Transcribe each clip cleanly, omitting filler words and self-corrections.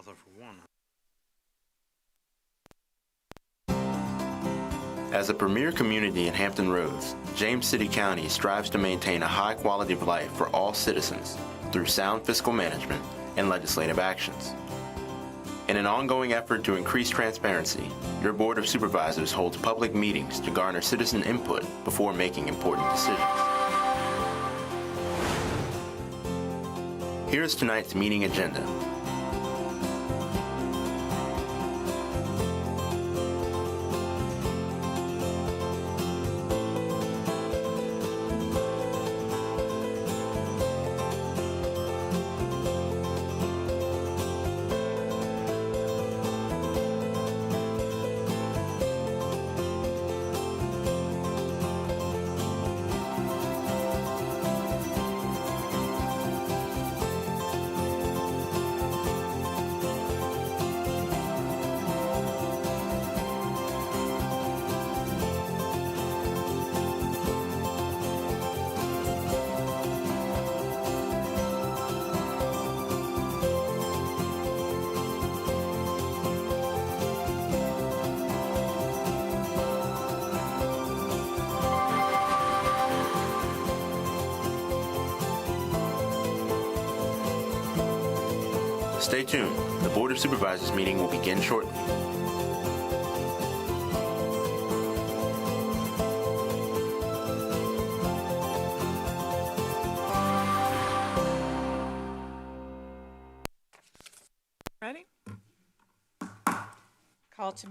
Other for one. As a premier community in Hampton Roads, James City County strives to maintain a high quality of life for all citizens through sound fiscal management and legislative actions. In an ongoing effort to increase transparency, your Board of Supervisors holds public meetings to garner citizen input before making important decisions. Here is tonight's meeting agenda. Stay tuned. The Board of Supervisors meeting will begin shortly. Ready? Call to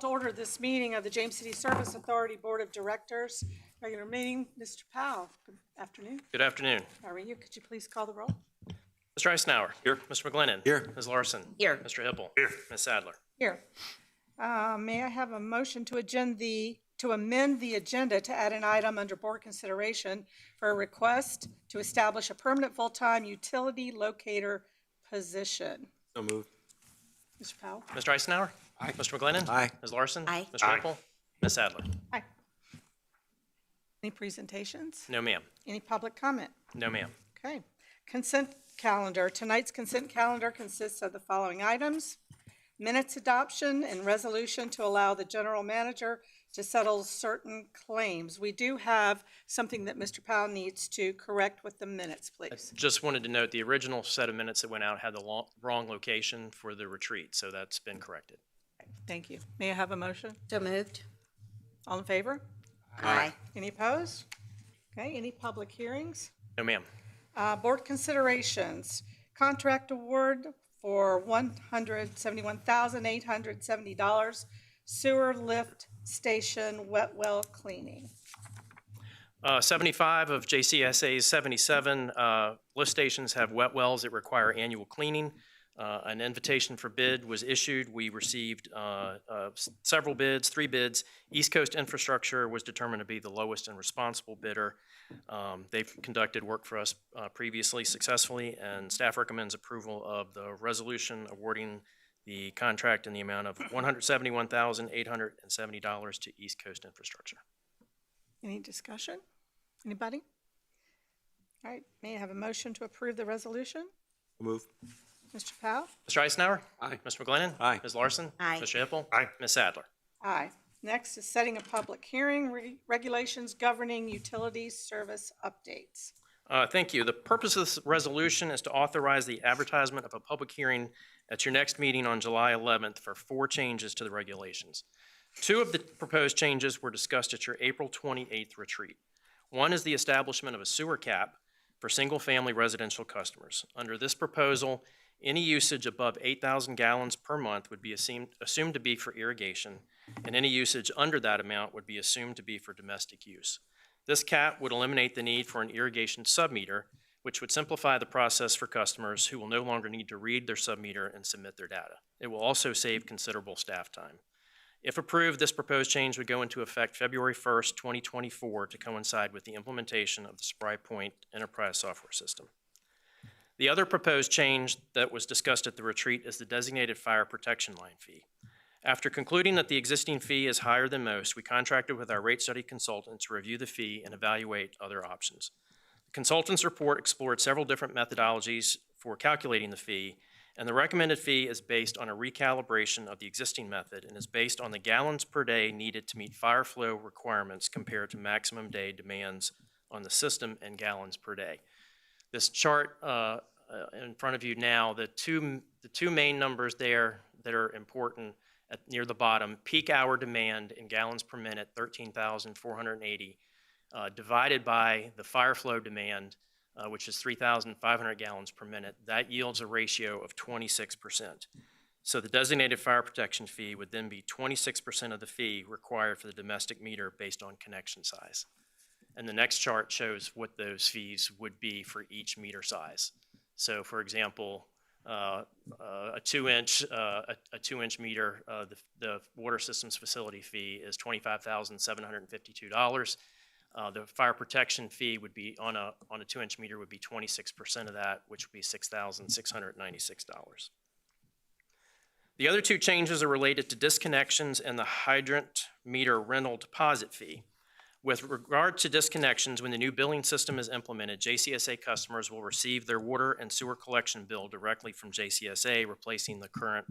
order this meeting of the James City Service Authority Board of Directors. Regular meeting, Mr. Powell. Good afternoon. Good afternoon. How are you? Could you please call the roll? Mr. Eisenhower. Here. Mr. McGlinnan. Here. Ms. Larson. Here. Mr. Hippel. Here. Ms. Sadler. Here. May I have a motion to amend the agenda to add an item under board consideration for a request to establish a permanent full-time utility locator position? So moved. Mr. Powell? Mr. Eisenhower. Aye. Mr. McGlinnan. Aye. Ms. Larson. Aye. Mr. Aye. Hippel. Ms. Sadler. Aye. Any presentations? No, ma'am. Any public comment? No, ma'am. Okay. Consent calendar. Tonight's consent calendar consists of the following items: minutes adoption and resolution to allow the general manager to settle certain claims. We do have something that Mr. Powell needs to correct with the minutes, please. Just wanted to note the original set of minutes that went out had the wrong location for the retreat, so that's been corrected. Thank you. May I have a motion? So moved. All in favor? Aye. Any opposed? Okay, any public hearings? No, ma'am. Board considerations, contract award for $171,870, sewer lift station wet well cleaning. 75 of JCSA's 77 lift stations have wet wells that require annual cleaning. An invitation for bid was issued. We received several bids, 3 bids. East Coast Infrastructure was determined to be the lowest and responsible bidder. They've conducted work for us previously successfully, and staff recommends approval of the resolution awarding the contract in the amount of $171,870 to East Coast Infrastructure. Any discussion? Anybody? All right, may I have a motion to approve the resolution? Move. Mr. Powell? Mr. Eisenhower? Aye. Mr. McGlinnan? Aye. Ms. Larson? Aye. Mr. Hippel? Aye. Ms. Sadler? Aye. Next is setting a public hearing, regulations governing utilities service updates. Thank you. The purpose of this resolution is to authorize the advertisement of a public hearing at your next meeting on July 11th for 4 changes to the regulations. 2 of the proposed changes were discussed at your April 28th retreat. One is the establishment of a sewer cap for single-family residential customers. Under this proposal, any usage above 8,000 gallons per month would be assumed to be for irrigation, and any usage under that amount would be assumed to be for domestic use. This cap would eliminate the need for an irrigation submeter, which would simplify the process for customers who will no longer need to read their submeter and submit their data. It will also save considerable staff time. If approved, this proposed change would go into effect February 1st, 2024 to coincide with the implementation of the Spry Point enterprise software system. The other proposed change that was discussed at the retreat is the designated fire protection line fee. After concluding that the existing fee is higher than most, we contracted with our rate study consultant to review the fee and evaluate other options. The consultant's report explored several different methodologies for calculating the fee, And the recommended fee is based on a recalibration of the existing method and is based on the gallons per day needed to meet fire flow requirements compared to maximum day demands on the system and gallons per day. This chart in front of you now, the two main numbers there that are important near the bottom, peak hour demand in gallons per minute, 13,480, divided by the fire flow demand, which is 3,500 gallons per minute, that yields a ratio of 26%. So the designated fire protection fee would then be 26% of the fee required for the domestic meter based on connection size. And the next chart shows what those fees would be for each meter size. So for example, a 2-inch meter, the water systems facility fee is $25,752. The fire protection fee would be on a 2-inch meter would be 26% of that, which would be $6,696. The other two changes are related to disconnections and the hydrant meter rental deposit fee. With regard to disconnections, when the new billing system is implemented, JCSA customers will receive their water and sewer collection bill directly from JCSA, replacing the current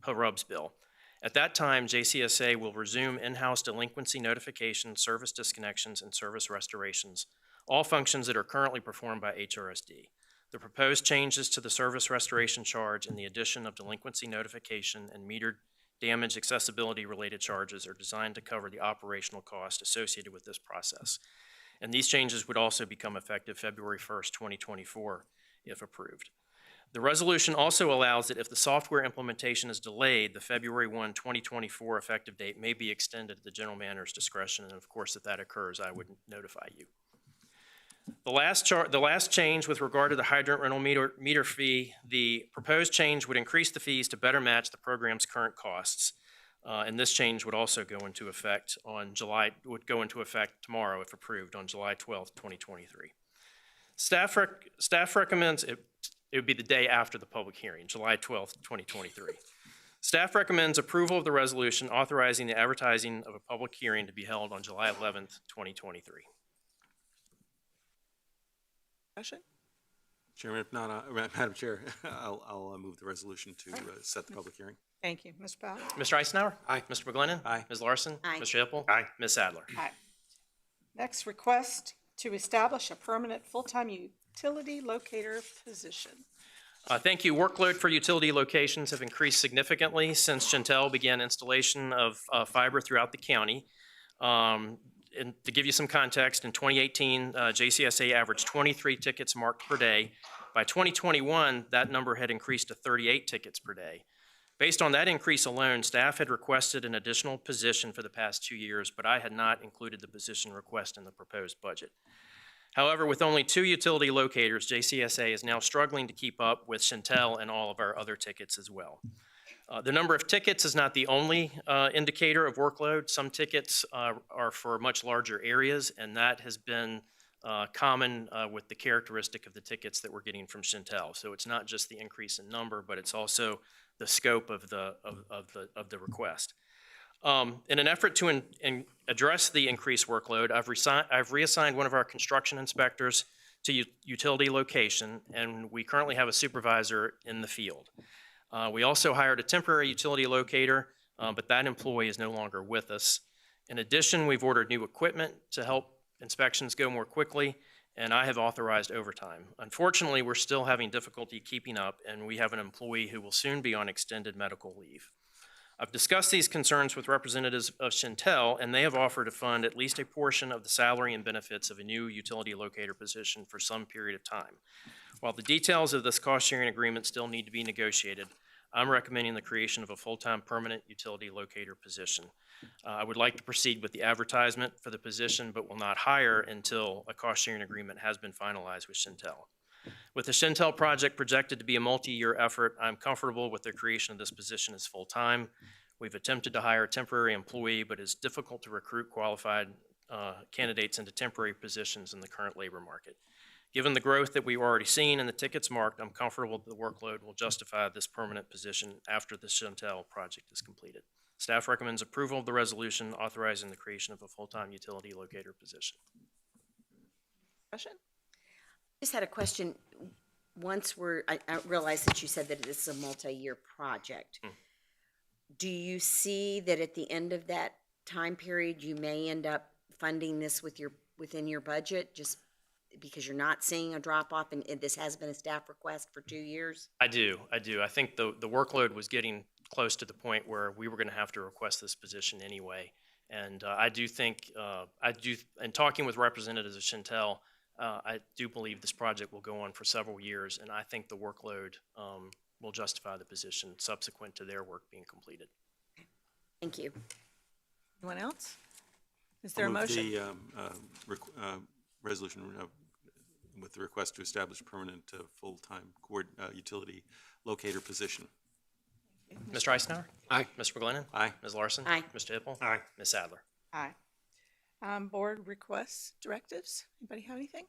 HRUBS bill. At that time, JCSA will resume in-house delinquency notifications, service disconnections, and service restorations, all functions that are currently performed by HRSD. The proposed changes to the service restoration charge and the addition of delinquency notification and metered damage accessibility related charges are designed to cover the operational cost associated with this process. And these changes would also become effective February 1st, 2024, if approved. The resolution also allows that if the software implementation is delayed, the February 1, 2024 effective date may be extended at the general manager's discretion, and of course, if that occurs, I would notify you. The last change with regard to the hydrant rental meter fee, the proposed change would increase the fees to better match the program's current costs. And this change would also go into effect tomorrow if approved on July 12th, 2023. Staff recommends, it would be the day after the public hearing, July 12th, 2023. Staff recommends approval of the resolution authorizing the advertising of a public hearing to be held on July 11th, 2023. Discussion? Chairman, if not, Madam Chair, I'll move the resolution to set the public hearing. Thank you. Mr. Powell? Mr. Eisenhower? Aye. Mr. McGlinnan? Aye. Ms. Larson? Aye. Mr. Hippel? Aye. Ms. Sadler? Aye. Next, request to establish a permanent full-time utility locator position. Thank you. Workload for utility locations have increased significantly since Chantel began installation of fiber throughout the county. And to give you some context, in 2018, JCSA averaged 23 tickets marked per day. By 2021, that number had increased to 38 tickets per day. Based on that increase alone, staff had requested an additional position for the past 2 years, but I had not included the position request in the proposed budget. However, with only 2 utility locators, JCSA is now struggling to keep up with Chantel and all of our other tickets as well. The number of tickets is not the only indicator of workload. Some tickets are for much larger areas, and that has been common with the characteristic of the tickets that we're getting from Chantel. So it's not just the increase in number, but it's also the scope of the request. In an effort to address the increased workload, I've reassigned one of our construction inspectors to utility location, and we currently have a supervisor in the field. We also hired a temporary utility locator, but that employee is no longer with us. In addition, we've ordered new equipment to help inspections go more quickly, and I have authorized overtime. Unfortunately, we're still having difficulty keeping up, and we have an employee who will soon be on extended medical leave. I've discussed these concerns with representatives of Chantel, and they have offered to fund at least a portion of the salary and benefits of a new utility locator position for some period of time. While the details of this cost-sharing agreement still need to be negotiated, I'm recommending the creation of a full-time permanent utility locator position. I would like to proceed with the advertisement for the position, but will not hire until a cost-sharing agreement has been finalized with Chantel. With the Chantel project projected to be a multi-year effort, I'm comfortable with the creation of this position as full-time. We've attempted to hire a temporary employee, but it's difficult to recruit qualified candidates into temporary positions in the current labor market. Given the growth that we've already seen and the tickets marked, I'm comfortable that the workload will justify this permanent position after the Chantel project is completed. Staff recommends approval of the resolution authorizing the creation of a full-time utility locator position. Discussion? Just had a question. I realize that you said that this is a multi-year project. Do you see that at the end of that time period, you may end up funding this within your budget, just because you're not seeing a drop off and this has been a staff request for 2 years? I do. I think the workload was getting close to the point where we were going to have to request this position anyway. And I do think, and talking with representatives of Chantel, I do believe this project will go on for several years, and I think the workload will justify the position subsequent to their work being completed. Thank you. Anyone else? Is there a I'll move motion? the resolution with the request to establish permanent full-time utility locator position. Mr. Eisenhower? Aye. Mr. McGlinnan? Aye. Ms. Larson? Aye. Mr. Hippel? Aye. Ms. Sadler? Aye. Board requests, directives. Anybody have anything?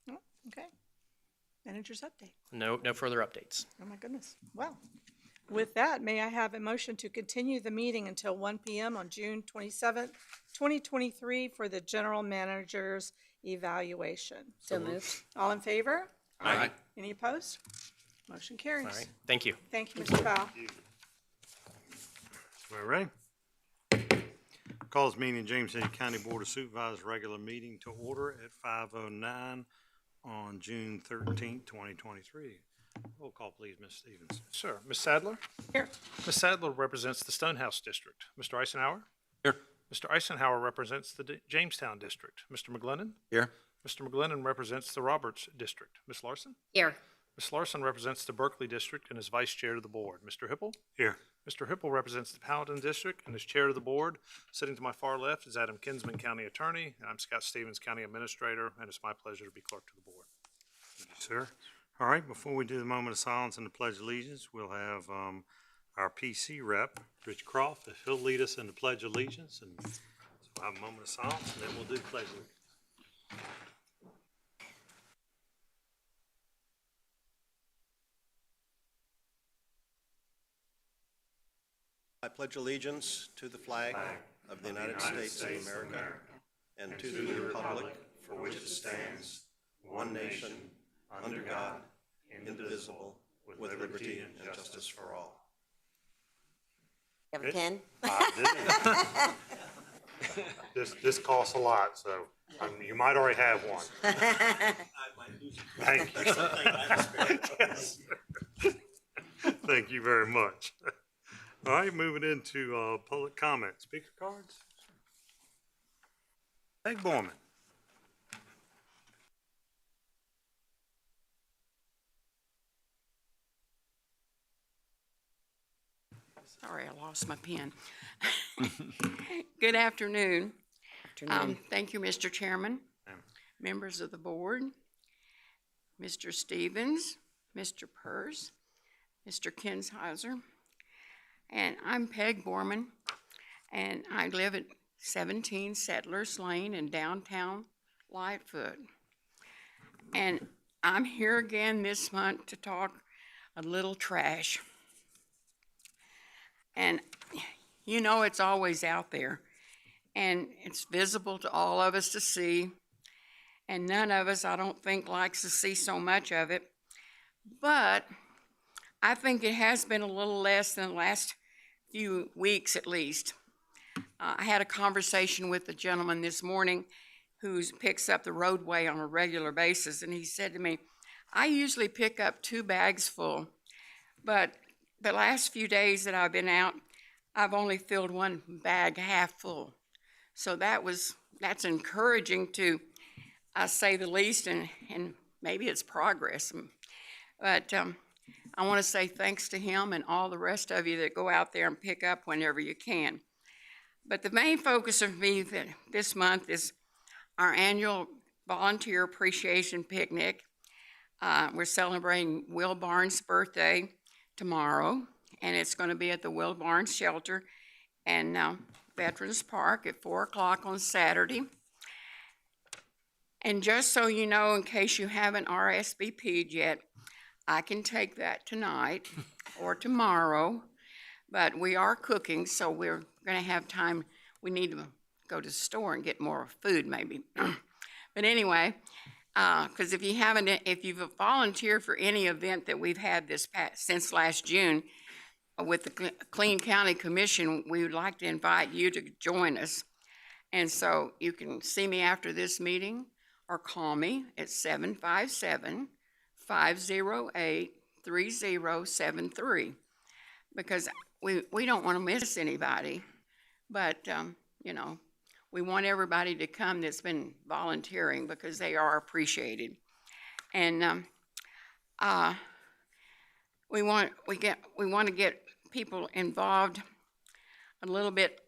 No? Okay. Manager's update. No further updates. Oh, my goodness. Well, with that, may I have a motion to continue the meeting until 1 p.m. on June 27th, 2023 for the general manager's evaluation? So moved. All in favor? Aye. Any opposed? Motion carries. All right. Thank you. Thank you, Mr. Powell. All right. Call this meeting, James City County Board of Supervisors regular meeting to order at 5:09 on June 13th, 2023. Roll call, please, Ms. Stevens. Sir, Ms. Sadler? Here. Ms. Sadler represents the Stonehouse District. Mr. Eisenhower? Here. Mr. Eisenhower represents the Jamestown District. Mr. McGlinnan? Here. Mr. McGlinnan represents the Roberts District. Ms. Larson? Here. Ms. Larson represents the Berkeley District and is Vice Chair of the Board. Mr. Hippel? Here. Mr. Hippel represents the Paladin District and is Chair of the Board. Sitting to my far left is Adam Kinsman, County Attorney, and I'm Scott Stevens, County Administrator, and it's my pleasure to be Clerk to the Board. Thank you, sir. All right, before we do the moment of silence and the Pledge of Allegiance, we'll have our PC rep, Rich Croft, if he'll lead us in the Pledge of Allegiance. And so we'll have a moment of silence, and then we'll do the Pledge of Allegiance. I pledge allegiance to the flag of the United States of America and to the republic for which it stands, one nation, under God, indivisible, with liberty and justice for all. You have a pen? I do. This costs a lot, so you might already have one. Thank you. Thank you very much. All right, moving into public comment. Speaker cards? Peg Borman. Sorry, I lost my pen. Good afternoon. Thank you, Mr. Chairman, members of the board, Mr. Stevens, Mr. Purse, Mr. Kinsheiser, and I'm Peg Borman, and I live at 17 Settlers Lane in downtown Lightfoot. And I'm here again this month to talk a little trash. And you know it's always out there, and it's visible to all of us to see, and none of us, I don't think, likes to see so much of it. But I think it has been a little less than the last few weeks at least. I had a conversation with a gentleman this morning who picks up the roadway on a regular basis, and he said to me, I usually pick up 2 bags full, but the last few days that I've been out, I've only filled 1 bag half full. So that's encouraging to say the least, and maybe it's progress. But I want to say thanks to him and all the rest of you that go out there and pick up whenever you can. But the main focus of me this month is our annual volunteer appreciation picnic. We're celebrating Will Barnes' birthday tomorrow, and it's going to be at the Will Barnes Shelter and Veterans Park at 4 o'clock on Saturday. And just so you know, in case you haven't RSVP'd yet, I can take that tonight or tomorrow, but we are cooking, so we're going to have time. We need to go to the store and get more food maybe. But anyway, Because if you've volunteered for any event that we've had since last June with the Clean County Commission, we would like to invite you to join us. And so you can see me after this meeting or call me at 757-508-3073, because we don't want to miss anybody, but, we want everybody to come that's been volunteering because they are appreciated. And we want to get people involved a little bit.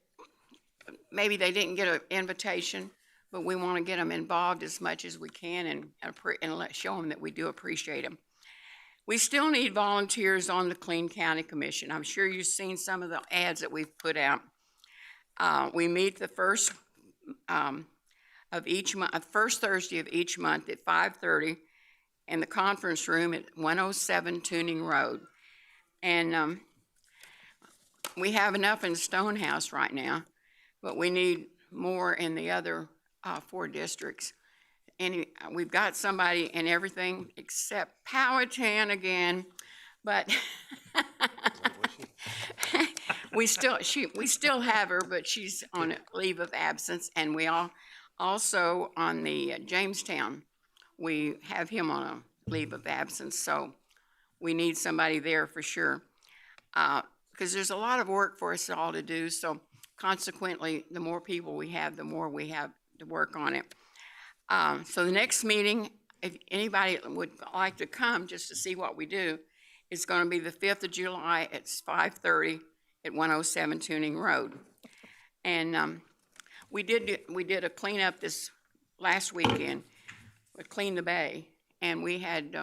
Maybe they didn't get an invitation, but we want to get them involved as much as we can and show them that we do appreciate them. We still need volunteers on the Clean County Commission. I'm sure you've seen some of the ads that we've put out. We meet the first first Thursday of each month at 5:30 in the conference room at 107 Tuning Road. And we have enough in Stonehouse right now, but we need more in the other 4 districts. And we've got somebody in everything except Powhatan again, but we still have her, but she's on a leave of absence. And we also on the Jamestown, we have him on a leave of absence. So we need somebody there for sure, because there's a lot of work for us all to do. So consequently, the more people we have, the more we have to work on it. So the next meeting, if anybody would like to come just to see what we do, is going to be the 5th of July at 5:30 at 107 Tuning Road. And we did a cleanup this last weekend. We cleaned the bay, and we had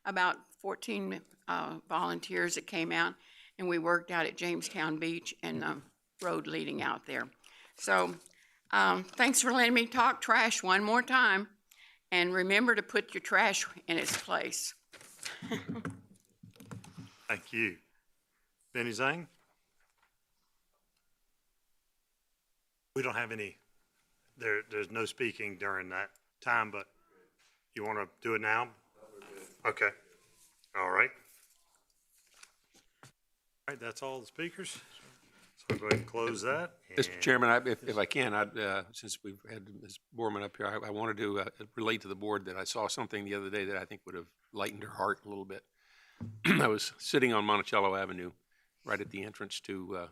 about 14 volunteers that came out, and we worked out at Jamestown Beach and the road leading out there. So thanks for letting me talk trash one more time, and remember to put your trash in its place. Thank you. Benny Zhang? We don't have any, there's no speaking during that time, but you want to do it now? Okay. All right. All right, that's all the speakers. So I'll go ahead and close that. Mr. Chairman, if I can, since we've had Ms. Borman up here, I wanted to relate to the board that I saw something the other day that I think would have lightened her heart a little bit. I was sitting on Monticello Avenue, right at the entrance to where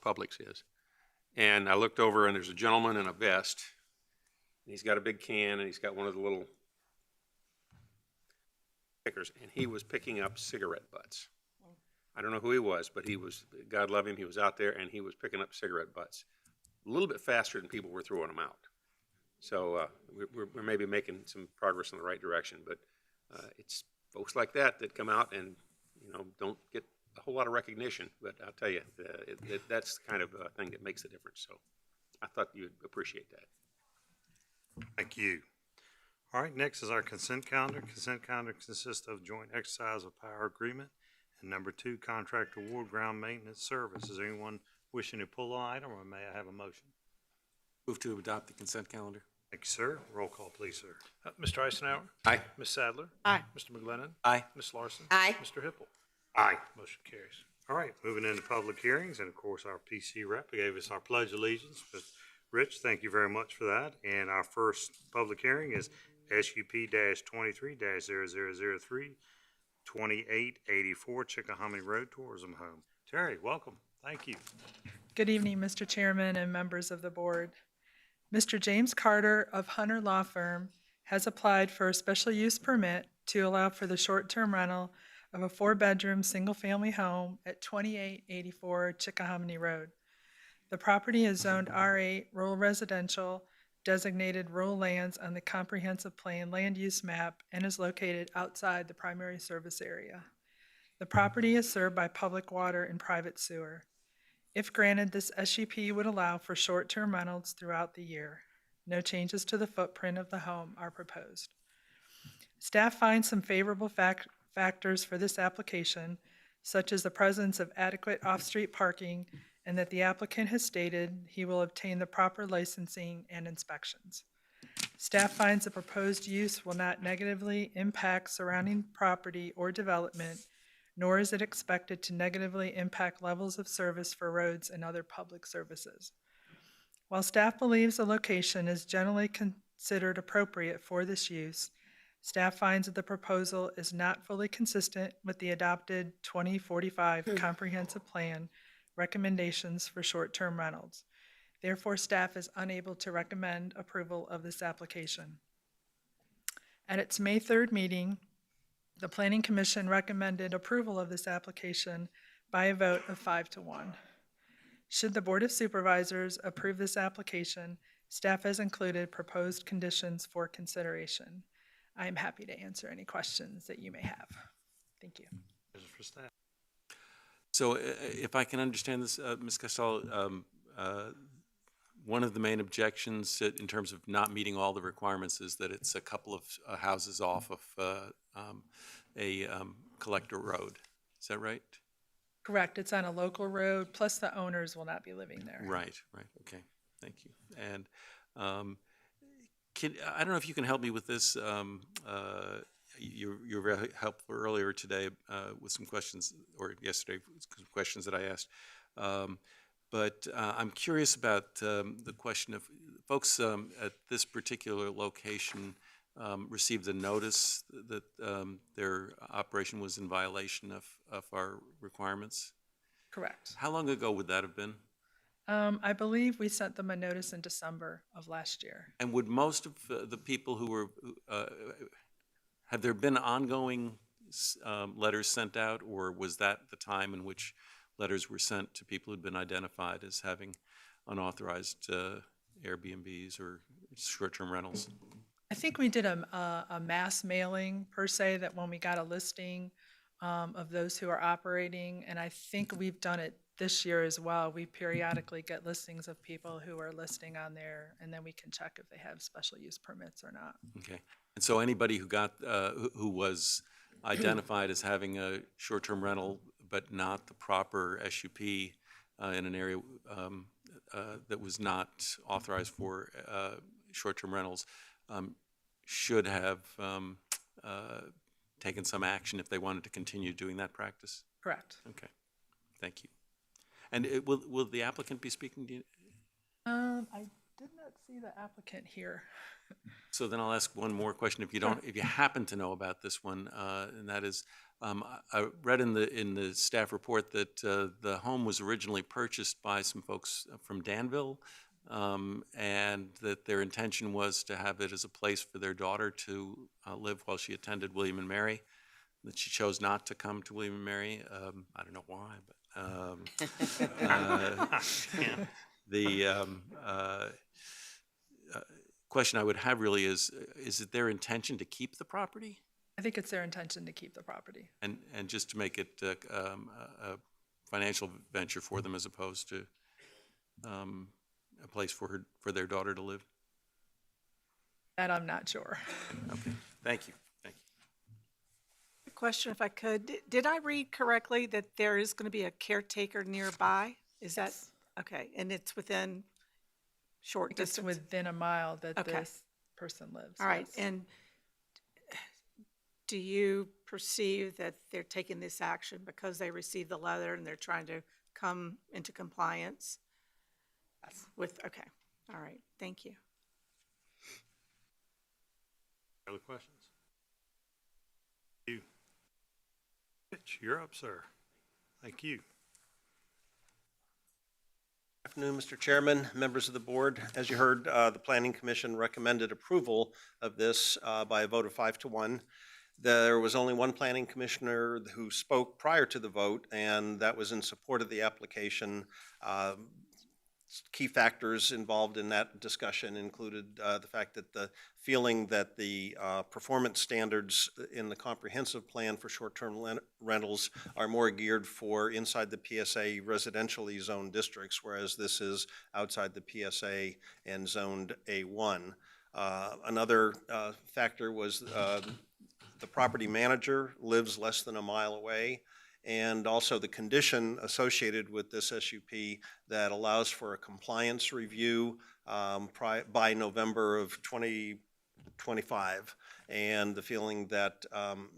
Publix is. And I looked over, and there's a gentleman in a vest. And he's got a big can, and he's got one of the little pickers, and he was picking up cigarette butts. I don't know who he was, but he was, God love him, he was out there, and he was picking up cigarette butts a little bit faster than people were throwing them out. So we're maybe making some progress in the right direction, but it's folks like that that come out and, don't get a whole lot of recognition, but I'll tell you, that's the kind of thing that makes the difference. So I thought you'd appreciate that. Thank you. All right, next is our consent calendar. Consent calendar consists of joint exercise of power agreement and number 2, contract award ground maintenance service. Is there anyone wishing to pull an item, or may I have a motion? Move to adopt the consent calendar. Thank you, sir. Roll call, please, sir. Mr. Eisenhower? Aye. Ms. Sadler? Aye. Mr. McGlennon? Aye. Ms. Larson? Aye. Mr. Hippel? Aye. Motion carries. All right, moving into public hearings, and of course, our PC rep gave us our pledge of allegiance. But Rich, thank you very much for that. And our first public hearing is SUP-23-0003, 2884 Chickahominy Road, Tourism Home. Terry, welcome. Thank you. Good evening, Mr. Chairman and members of the board. Mr. James Carter of Hunter Law Firm has applied for a special use permit to allow for the short-term rental of a 4-bedroom, single-family home at 2884 Chickahominy Road. The property is zoned R8 Rural Residential, designated rural lands on the Comprehensive Plan Land Use Map, and is located outside the primary service area. The property is served by public water and private sewer. If granted, this SUP would allow for short-term rentals throughout the year. No changes to the footprint of the home are proposed. Staff finds some favorable factors for this application, such as the presence of adequate off-street parking, and that the applicant has stated he will obtain the proper licensing and inspections. Staff finds the proposed use will not negatively impact surrounding property or development, nor is it expected to negatively impact levels of service for roads and other public services. While staff believes the location is generally considered appropriate for this use, staff finds that the proposal is not fully consistent with the adopted 2045 Comprehensive Plan recommendations for short-term rentals. Therefore, staff is unable to recommend approval of this application. At its May 3rd meeting, the Planning Commission recommended approval of this application by a vote of 5-1. Should the Board of Supervisors approve this application, staff has included proposed conditions for consideration. I am happy to answer any questions that you may have. Thank you. For staff. So if I can understand this, Ms. Costello, one of the main objections in terms of not meeting all the requirements is that it's a couple of houses off of a collector road. Is that right? Correct. It's on a local road, plus the owners will not be living there. Right, right. Okay, thank you. And I don't know if you can help me with this. You were very helpful earlier today with some questions, or yesterday, some questions that I asked. But I'm curious about the question of folks at this particular location received a notice that their operation was in violation of our requirements. Correct. How long ago would that have been? I believe we sent them a notice in December of last year. And would most of the people who were, have there been ongoing letters sent out, or was that the time in which letters were sent to people who'd been identified as having unauthorized Airbnbs or short-term rentals? I think we did a mass mailing per se, that when we got a listing of those who are operating, and I think we've done it this year as well. We periodically get listings of people who are listing on there, and then we can check if they have special use permits or not. Okay. And so anybody who got, who was identified as having a short-term rental but not the proper SUP in an area that was not authorized for short-term rentals should have taken some action if they wanted to continue doing that practice? Correct. Okay, thank you. And will the applicant be speaking to you? I did not see the applicant here. So then I'll ask one more question, if you don't, if you happen to know about this one, and that is, I read in the staff report that the home was originally purchased by some folks from Danville, and that their intention was to have it as a place for their daughter to live while she attended William and Mary. That she chose not to come to William and Mary. I don't know why, but the question I would have really is it their intention to keep the property? I think it's their intention to keep the property. And just to make it a financial venture for them as opposed to a place for their daughter to live? That I'm not sure. Okay, thank you. Question, if I could. Did I read correctly that there is going to be a caretaker nearby? Is that, okay, and it's within short It's distance? within a mile that Okay. this person lives. All right, yes. and do you perceive that they're taking this action because they received the letter and they're trying to come into compliance with, okay, all right, thank you. Other questions? You. Rich, you're up, sir. Thank you. Afternoon, Mr. Chairman, members of the board. As you heard, the Planning Commission recommended approval of this by a vote of 5-1. There was only one planning commissioner who spoke prior to the vote, and that was in support of the application. Key factors involved in that discussion included the fact that the feeling that the performance standards in the comprehensive plan for short-term rentals are more geared for inside the PSA residentially zoned districts, whereas this is outside the PSA and zoned A1. Another factor was the property manager lives less than a mile away, and also the condition associated with this SUP that allows for a compliance review by November of 25, and the feeling that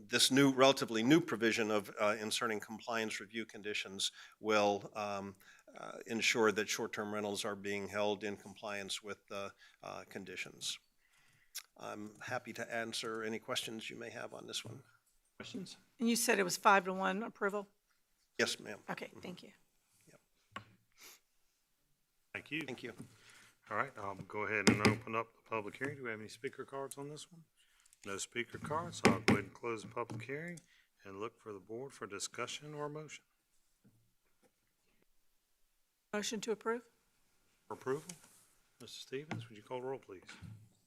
this relatively new provision of inserting compliance review conditions will ensure that short-term rentals are being held in compliance with the conditions. I'm happy to answer any questions you may have on this one. Questions? And you said it was 5-1 approval? Yes, ma'am. Okay, thank you. Thank you. Thank you. All right, I'll go ahead and open up the public hearing. Do we have any speaker cards on this one? No speaker cards, so I'll go ahead and close the public hearing and look for the board for discussion or motion. Motion to approve? For approval, Mr. Stevens, would you call the roll, please?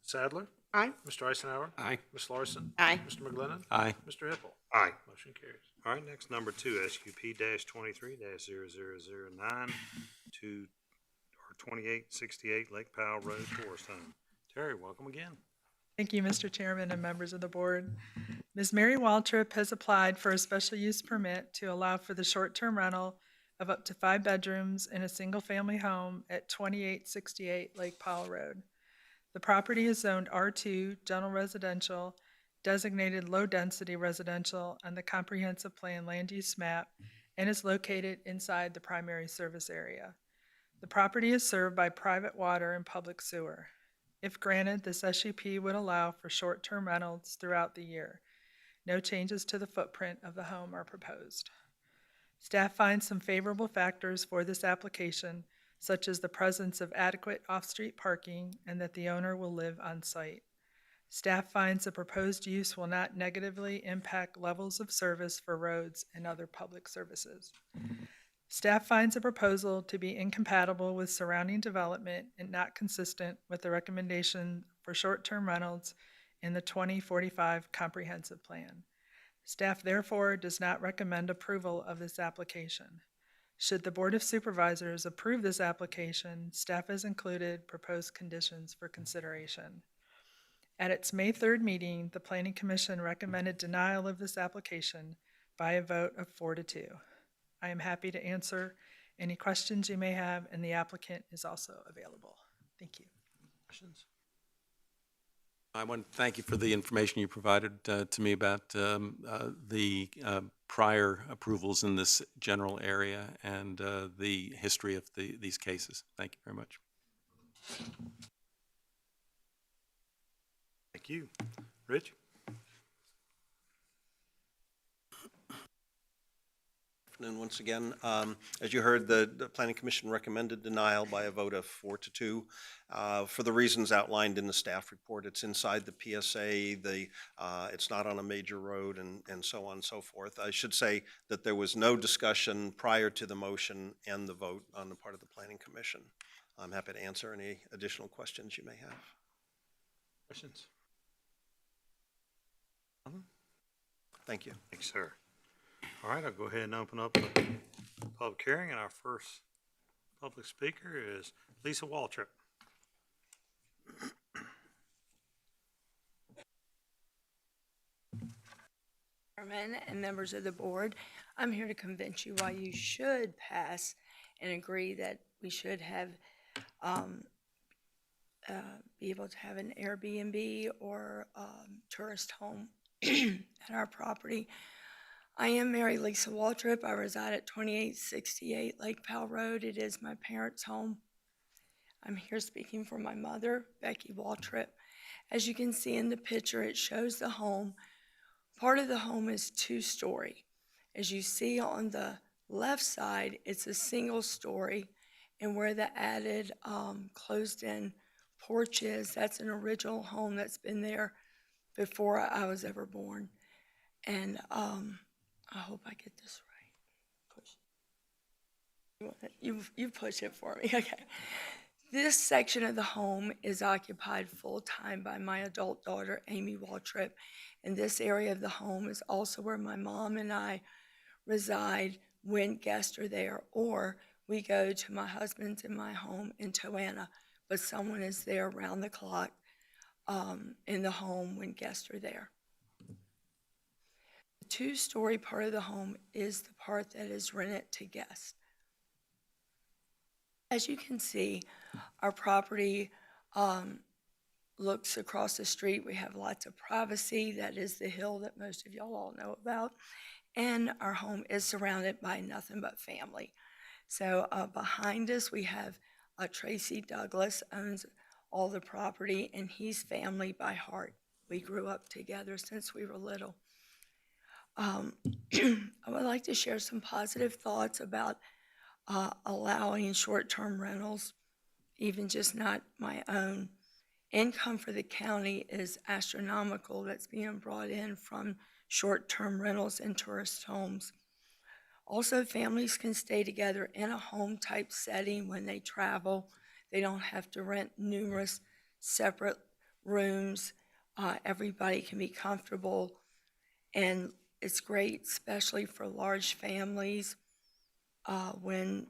Sadler? Aye. Mr. Eisenhower? Aye. Ms. Larson? Aye. Mr. McGlinnan? Aye. Mr. Hippel? Aye. Motion carries. All right, next, number 2, SUP-23-0009 to, or 2868 Lake Powell Road, Forest Home. Terry, welcome again. Thank you, Mr. Chairman and members of the board. Ms. Mary Waltrip has applied for a special use permit to allow for the short-term rental of up to 5 bedrooms in a single-family home at 2868 Lake Powell Road. The property is zoned R2 General Residential, designated low-density residential on the Comprehensive Plan Land Use Map, and is located inside the primary service area. The property is served by private water and public sewer. If granted, this SUP would allow for short-term rentals throughout the year. No changes to the footprint of the home are proposed. Staff finds some favorable factors for this application, such as the presence of adequate off-street parking and that the owner will live on site. Staff finds the proposed use will not negatively impact levels of service for roads and other public services. Staff finds the proposal to be incompatible with surrounding development and not consistent with the recommendation for short-term rentals in the 2045 Comprehensive Plan. Staff therefore does not recommend approval of this application. Should the Board of Supervisors approve this application, staff has included proposed conditions for consideration. At its May 3rd meeting, the Planning Commission recommended denial of this application by a vote of 4-2. I am happy to answer any questions you may have, and the applicant is also available. Thank you. Questions? I want to thank you for the information you provided to me about the prior approvals in this general area and the history of these cases. Thank you very much. Thank you. Rich? And once again, as you heard, the Planning Commission recommended denial by a vote of 4-2 for the reasons outlined in the staff report. It's inside the PSA, it's not on a major road, and so on and so forth. I should say that there was no discussion prior to the motion and the vote on the part of the Planning Commission. I'm happy to answer any additional questions you may have. Questions? Thank you. Thanks, sir. All right, I'll go ahead and open up the public hearing, and our first public speaker is Lisa Waltrip. Chairman and members of the board, I'm here to convince you why you should pass and agree that we should have be able to have an Airbnb or tourist home at our property. I am Mary Lisa Waltrip. I reside at 2868 Lake Powell Road. It is my parents' home. I'm here speaking for my mother, Becky Waltrip. As you can see in the picture, it shows the home. Part of the home is 2-story. As you see on the left side, it's a single story, and where the added closed-in porch is, that's an original home that's been there before I was ever born. And I hope I get this right. You push it for me, okay. This section of the home is occupied full-time by my adult daughter, Amy Waltrip, and this area of the home is also where my mom and I reside when guests are there, or we go to my husband's and my home in Toanna, but someone is there around the clock in the home when guests are there. The 2-story part of the home is the part that is rented to guests. As you can see, our property looks across the street. We have lots of privacy. That is the hill that most of y'all all know about. And our home is surrounded by nothing but family. So behind us, we have Tracy Douglas owns all the property, and he's family by heart. We grew up together since we were little. I would like to share some positive thoughts about allowing short-term rentals, even just not my own. Income for the county is astronomical that's being brought in from short-term rentals and tourist homes. Also, families can stay together in a home-type setting when they travel. They don't have to rent numerous separate rooms. Everybody can be comfortable, and it's great, especially for large families when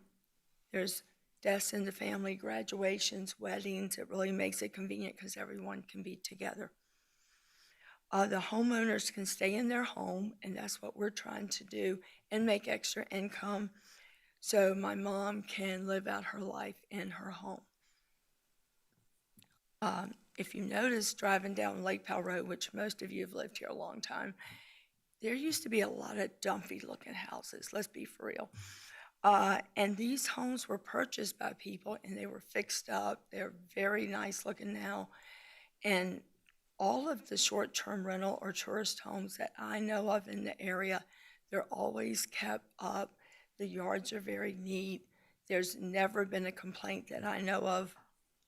there's deaths in the family, graduations, weddings. It really makes it convenient because everyone can be together. The homeowners can stay in their home, and that's what we're trying to do, and make extra income so my mom can live out her life in her home. If you notice driving down Lake Powell Road, which most of you have lived here a long time, there used to be a lot of dumpy looking houses, let's be for real. And these homes were purchased by people and they were fixed up. They're very nice looking now. And all of the short-term rental or tourist homes that I know of in the area, they're always kept up. The yards are very neat. There's never been a complaint that I know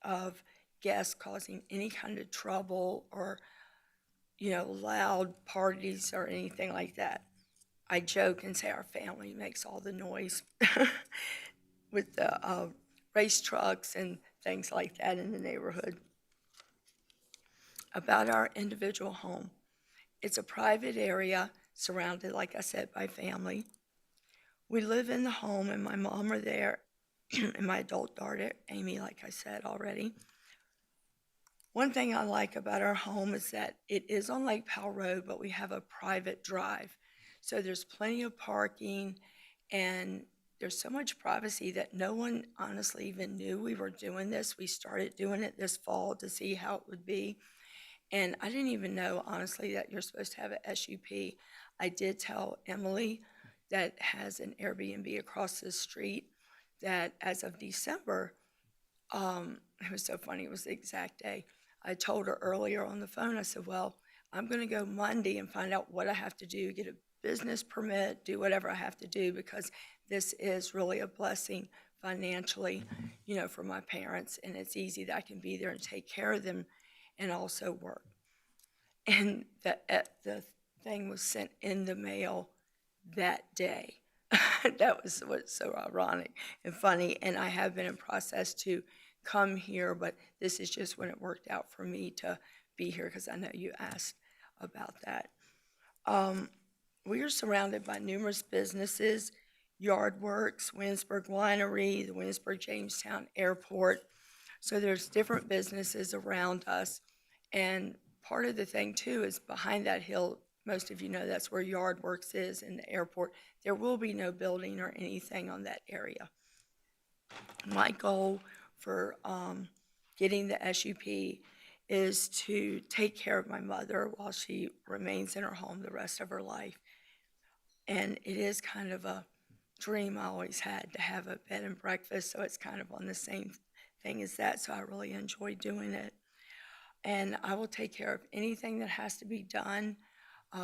of guests causing any kind of trouble or, loud parties or anything like that. I joke and say our family makes all the noise with the race trucks and things like that in the neighborhood. About our individual home. It's a private area surrounded, like I said, by family. We live in the home and my mom are there and my adult daughter, Amy, like I said already. One thing I like about our home is that it is on Lake Powell Road, but we have a private drive. So there's plenty of parking and there's so much privacy that no one honestly even knew we were doing this. We started doing it this fall to see how it would be. And I didn't even know, honestly, that you're supposed to have an SUP. I did tell Emily that has an Airbnb across the street that as of December, it was so funny, it was the exact day. I told her earlier on the phone, I said, well, I'm going to go Monday and find out what I have to do, get a business permit, do whatever I have to do, because this is really a blessing financially, for my parents. And it's easy that I can be there and take care of them and also work. And the thing was sent in the mail that day. That was what's so ironic and funny. And I have been in process to come here, but this is just when it worked out for me to be here because I know you asked about that. We are surrounded by numerous businesses, Yard Works, Winsburg Winery, the Winsburg Jamestown Airport. So there's different businesses around us. And part of the thing, too, is behind that hill, most of you know that's where Yard Works is in the airport. There will be no building or anything on that area. My goal for getting the SUP is to take care of my mother while she remains in her home the rest of her life. And it is kind of a dream I always had to have a bed and breakfast, so it's kind of on the same thing as that, so I really enjoy doing it. And I will take care of anything that has to be done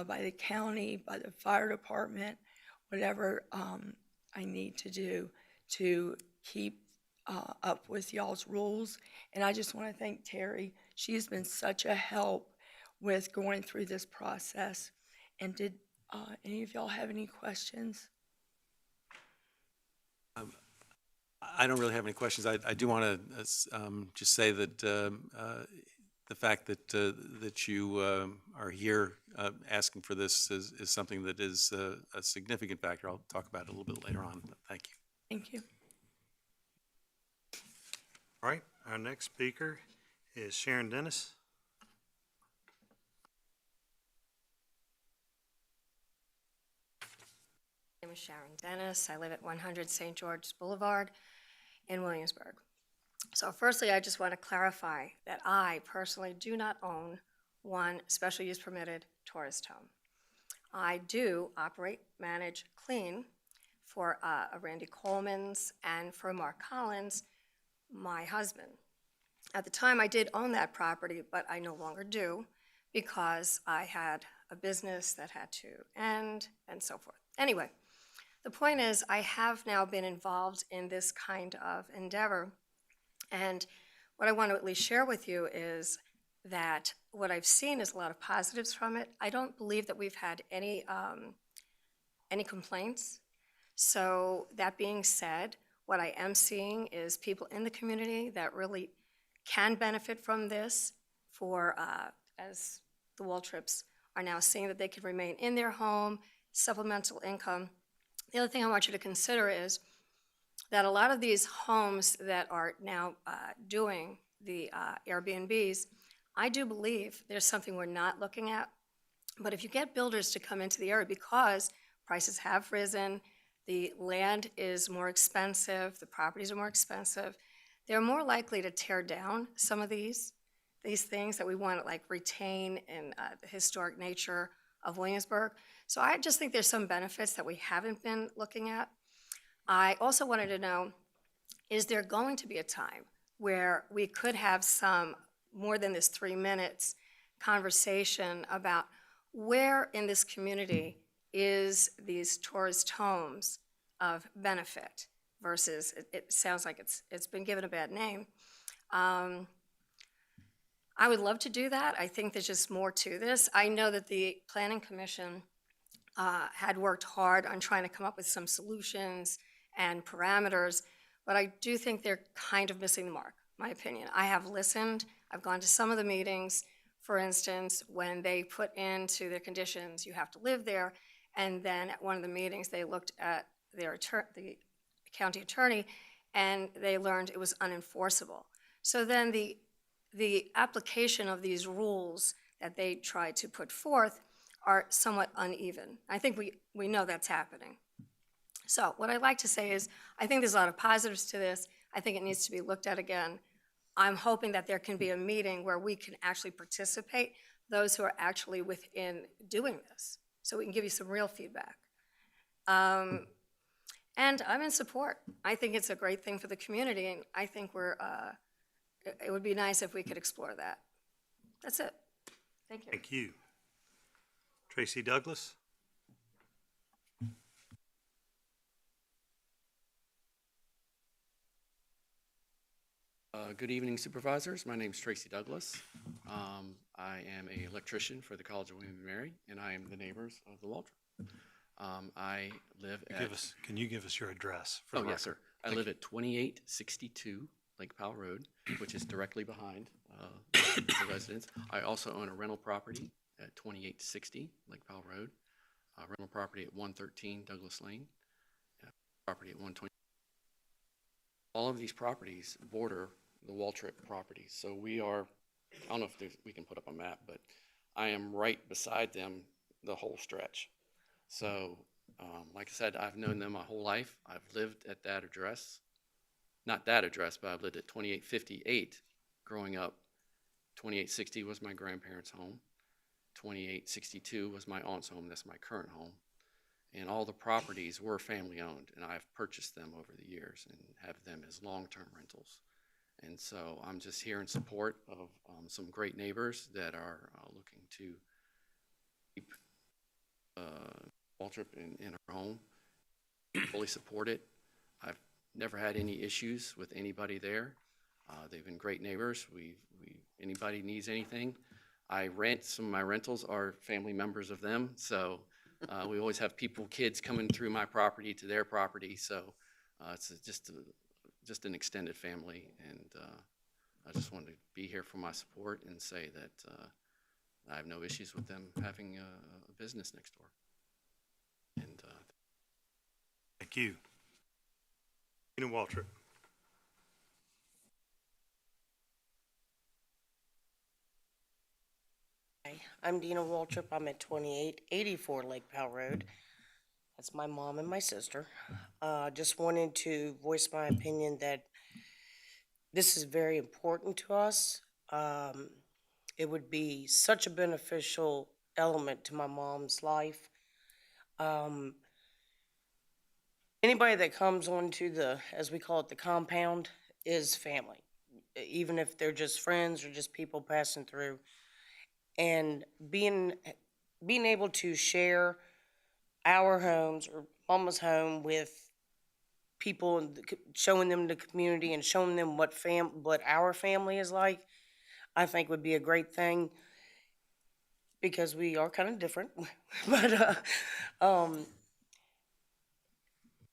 by the county, by the fire department, whatever I need to do to keep up with y'all's rules. And I just want to thank Terry. She has been such a help with going through this process. And did any of y'all have any questions? I don't really have any questions. I do want to just say that the fact that you are here asking for this is something that is a significant factor. I'll talk about it a little bit later on. But thank you. Thank you. All right, our next speaker is Sharon Dennis. My name is Sharon Dennis. I live at 100 St. George Boulevard in Williamsburg. So firstly, I just want to clarify that I personally do not own one special use permitted tourist home. I do operate, manage, clean for Randy Coleman's and for Mark Collins, my husband. At the time, I did own that property, but I no longer do because I had a business that had to end and so forth. Anyway, the point is I have now been involved in this kind of endeavor, and what I want to at least share with you is that what I've seen is a lot of positives from it. I don't believe that we've had any complaints. So that being said, what I am seeing is people in the community that really can benefit from this for, as the Waltrips are now seeing that they can remain in their home, supplemental income. The other thing I want you to consider is that a lot of these homes that are now doing the Airbnbs, I do believe there's something we're not looking at. But if you get builders to come into the area because prices have risen, the land is more expensive, the properties are more expensive, they're more likely to tear down some of these things that we want to like retain in the historic nature of Williamsburg. So I just think there's some benefits that we haven't been looking at. I also wanted to know, is there going to be a time where we could have some more than this 3 minutes conversation about where in this community is these tourist homes of benefit versus it sounds like it's been given a bad name. I would love to do that. I think there's just more to this. I know that the Planning Commission had worked hard on trying to come up with some solutions and parameters, but I do think they're kind of missing the mark, my opinion. I have listened. I've gone to some of the meetings. For instance, when they put into their conditions, you have to live there, and then at one of the meetings, they looked at the county attorney, and they learned it was unenforceable. So then the application of these rules that they tried to put forth are somewhat uneven. I think we know that's happening. So what I'd like to say is I think there's a lot of positives to this. I think it needs to be looked at again. I'm hoping that there can be a meeting where we can actually participate, those who are actually within doing this, so we can give you some real feedback. And I'm in support. I think it's a great thing for the community, and I think it would be nice if we could explore that. That's it. Thank you. Thank you. Tracy Douglas? Good evening, Supervisors. My name is Tracy Douglas. I am an electrician for the College of William and Mary, and I am the neighbors of the Waltrip. I live at... Can you give us your address? Oh, yes, sir. I live at 2862 Lake Powell Road, which is directly behind the residence. I also own a rental property at 2860 Lake Powell Road, a rental property at 113 Douglas Lane, property at 120. All of these properties border the Waltrip properties. So we are, I don't know if we can put up a map, but I am right beside them the whole stretch. So like I said, I've known them my whole life. I've lived at that address. Not that address, but I've lived at 2858 growing up. 2860 was my grandparents' home. 2862 was my aunt's home. That's my current home. And all the properties were family owned, and I've purchased them over the years and have them as long-term rentals. And so I'm just here in support of some great neighbors that are looking to keep Waltrip in our home, fully support it. I've never had any issues with anybody there. They've been great neighbors. Anybody needs anything. I rent, some of my rentals are family members of them, so we always have kids coming through my property to their property, so it's just an extended family, and I just wanted to be here for my support and say that I have no issues with them having a business next door. And thank you. Waltrip. Hi, I'm Dina Waltrip. I'm at 2884 Lake Powell Road. That's my mom and my sister. Just wanted to voice my opinion that this is very important to us. It would be such a beneficial element to my mom's life. Anybody that comes onto the, as we call it, the compound, is family, even if they're just friends or just people passing through. And being able to share our homes or Mama's home with people, and showing them the community and showing them what our family is like, I think would be a great thing, because we are kind of different. But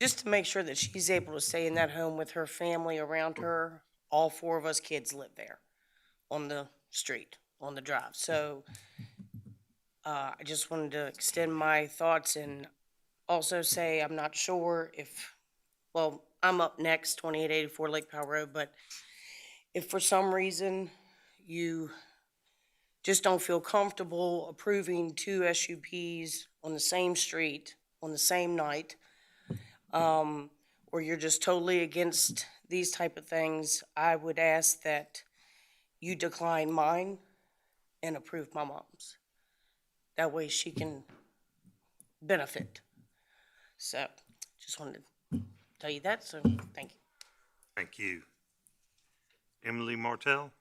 just to make sure that she's able to stay in that home with her family around her. All 4 of us kids live there on the street, on the drive. So I just wanted to extend my thoughts and also say I'm not sure if, well, I'm up next, 2884 Lake Powell Road, but if for some reason you just don't feel comfortable approving 2 SUPs on the same street on the same night, or you're just totally against these type of things, I would ask that you decline mine and approve my mom's. That way she can benefit. So just wanted to tell you that, so thank you. Thank you. Emily Martell?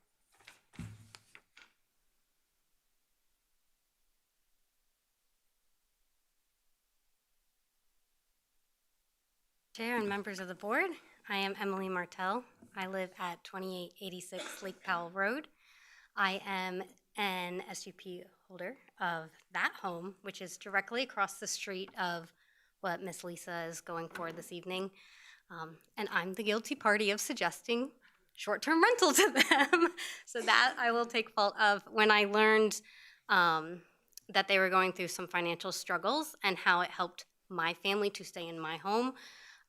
Chair and members of the board, I am Emily Martell. I live at 2886 Lake Powell Road. I am an SUP holder of that home, which is directly across the street of what Miss Lisa is going for this evening. And I'm the guilty party of suggesting short-term rental to them. So that I will take fault of. When I learned that they were going through some financial struggles and how it helped my family to stay in my home,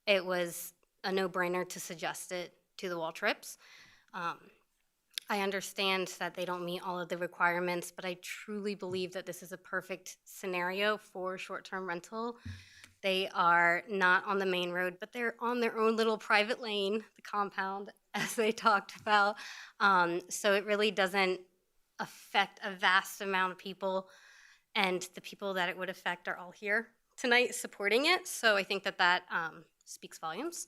it was a no-brainer to suggest it to the Waltrips. I understand that they don't meet all of the requirements, but I truly believe that this is a perfect scenario for short-term rental. They are not on the main road, but they're on their own little private lane, the compound, as they talked about. So it really doesn't affect a vast amount of people, and the people that it would affect are all here tonight supporting it. So I think that that speaks volumes.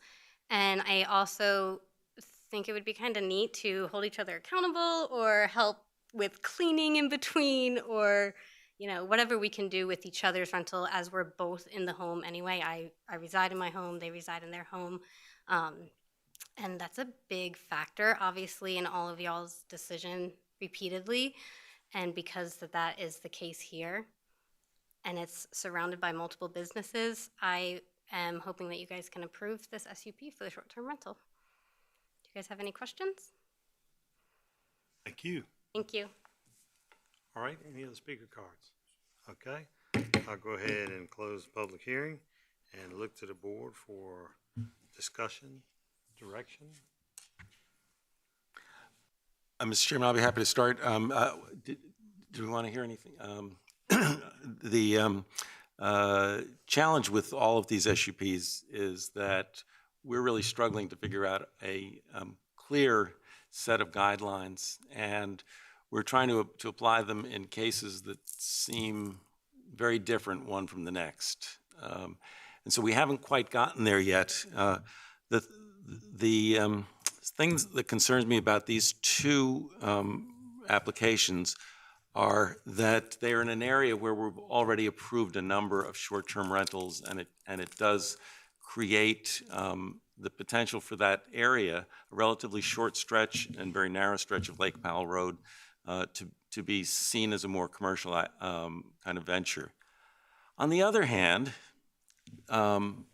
And I also think it would be kind of neat to hold each other accountable or help with cleaning in between, or whatever we can do with each other's rental, as we're both in the home anyway. I reside in my home, they reside in their home. And that's a big factor, obviously, in all of y'all's decision repeatedly. And because that is the case here, and it's surrounded by multiple businesses, I am hoping that you guys can approve this SUP for the short-term rental. Do you guys have any questions? Thank you. Thank you. All right, any other speaker cards? Okay, I'll go ahead and close the public hearing and look to the board for discussion, direction. Mr. Chairman, I'll be happy to start. Do we want to hear anything? The challenge with all of these SUPs is that we're really struggling to figure out a clear set of guidelines, and we're trying to apply them in cases that seem very different one from the next. And so we haven't quite gotten there yet. The things that concerns me about these 2 applications are that they are in an area where we've already approved a number of short-term rentals, and it does create the potential for that area, a relatively short stretch and very narrow stretch of Lake Powell Road, to be seen as a more commercial kind of venture. On the other hand,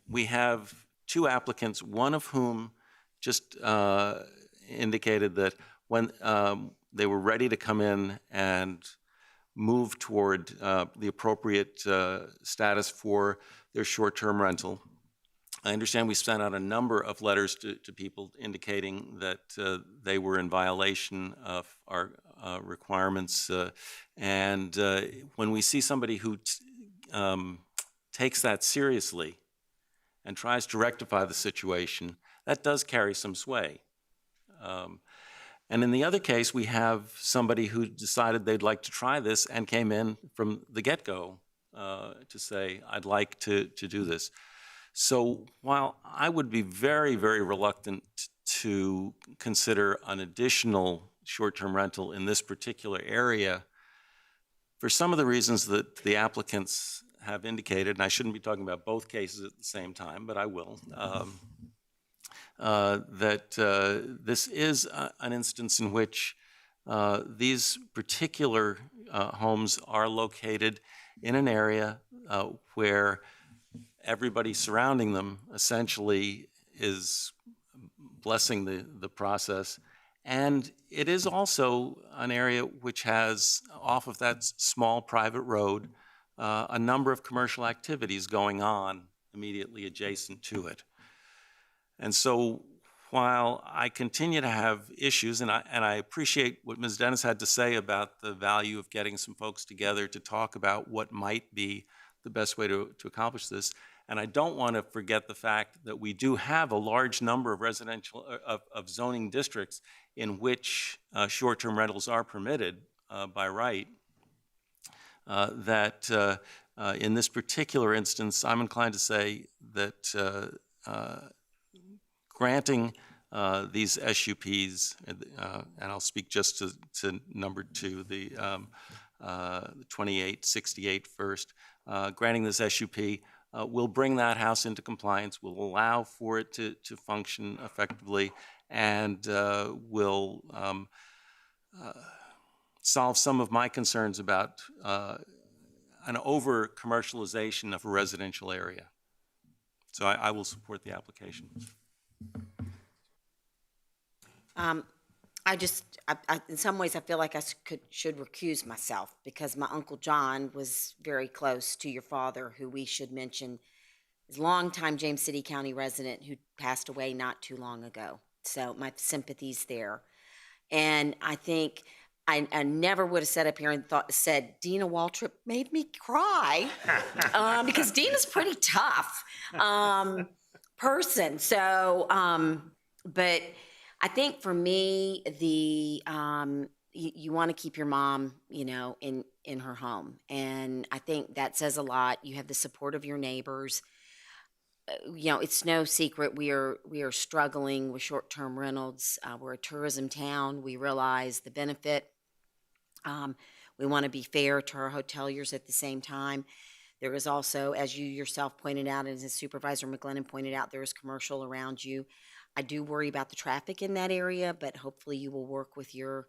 we have 2 applicants, one of whom just indicated that when they were ready to come in and move toward the appropriate status for their short-term rental. I understand we sent out a number of letters to people indicating that they were in violation of our requirements. And when we see somebody who takes that seriously and tries to rectify the situation, that does carry some sway. And in the other case, we have somebody who decided they'd like to try this and came in from the get-go to say, I'd like to do this. So while I would be very, very reluctant to consider an additional short-term rental in this particular area, for some of the reasons that the applicants have indicated, and I shouldn't be talking about both cases at the same time, but I will, this is an instance in which these particular homes are located in an area where everybody surrounding them essentially is blessing the process. And it is also an area which has, off of that small private road, a number of commercial activities going on immediately adjacent to it. And so while I continue to have issues, and I appreciate what Ms. Dennis had to say about the value of getting some folks together to talk about what might be the best way to accomplish this, and I don't want to forget the fact that we do have a large number of residential, of zoning districts in which short-term rentals are permitted by right, that in this particular instance, I'm inclined to say that granting these SUPs, and I'll speak just to number 2, the 2868 first, granting this SUP will bring that house into compliance, will allow for it to function effectively, and will solve some of my concerns about an over-commercialization of a residential area. So I will support the application. In some ways, I feel like I should recuse myself because my Uncle John was very close to your father, who we should mention is a longtime James City County resident who passed away not too long ago. So my sympathy's there. And I think I never would have sat up here and said Dina Waltrip made me cry because Dina's a pretty tough person. So, but I think for me, you want to keep your mom, in her home. And I think that says a lot. You have the support of your neighbors. It's no secret we are struggling with short-term rentals. We're a tourism town. We realize the benefit. We want to be fair to our hoteliers at the same time. There is also, as you yourself pointed out, and as Supervisor McGlennon pointed out, there is commercial around you. I do worry about the traffic in that area, but hopefully you will work with your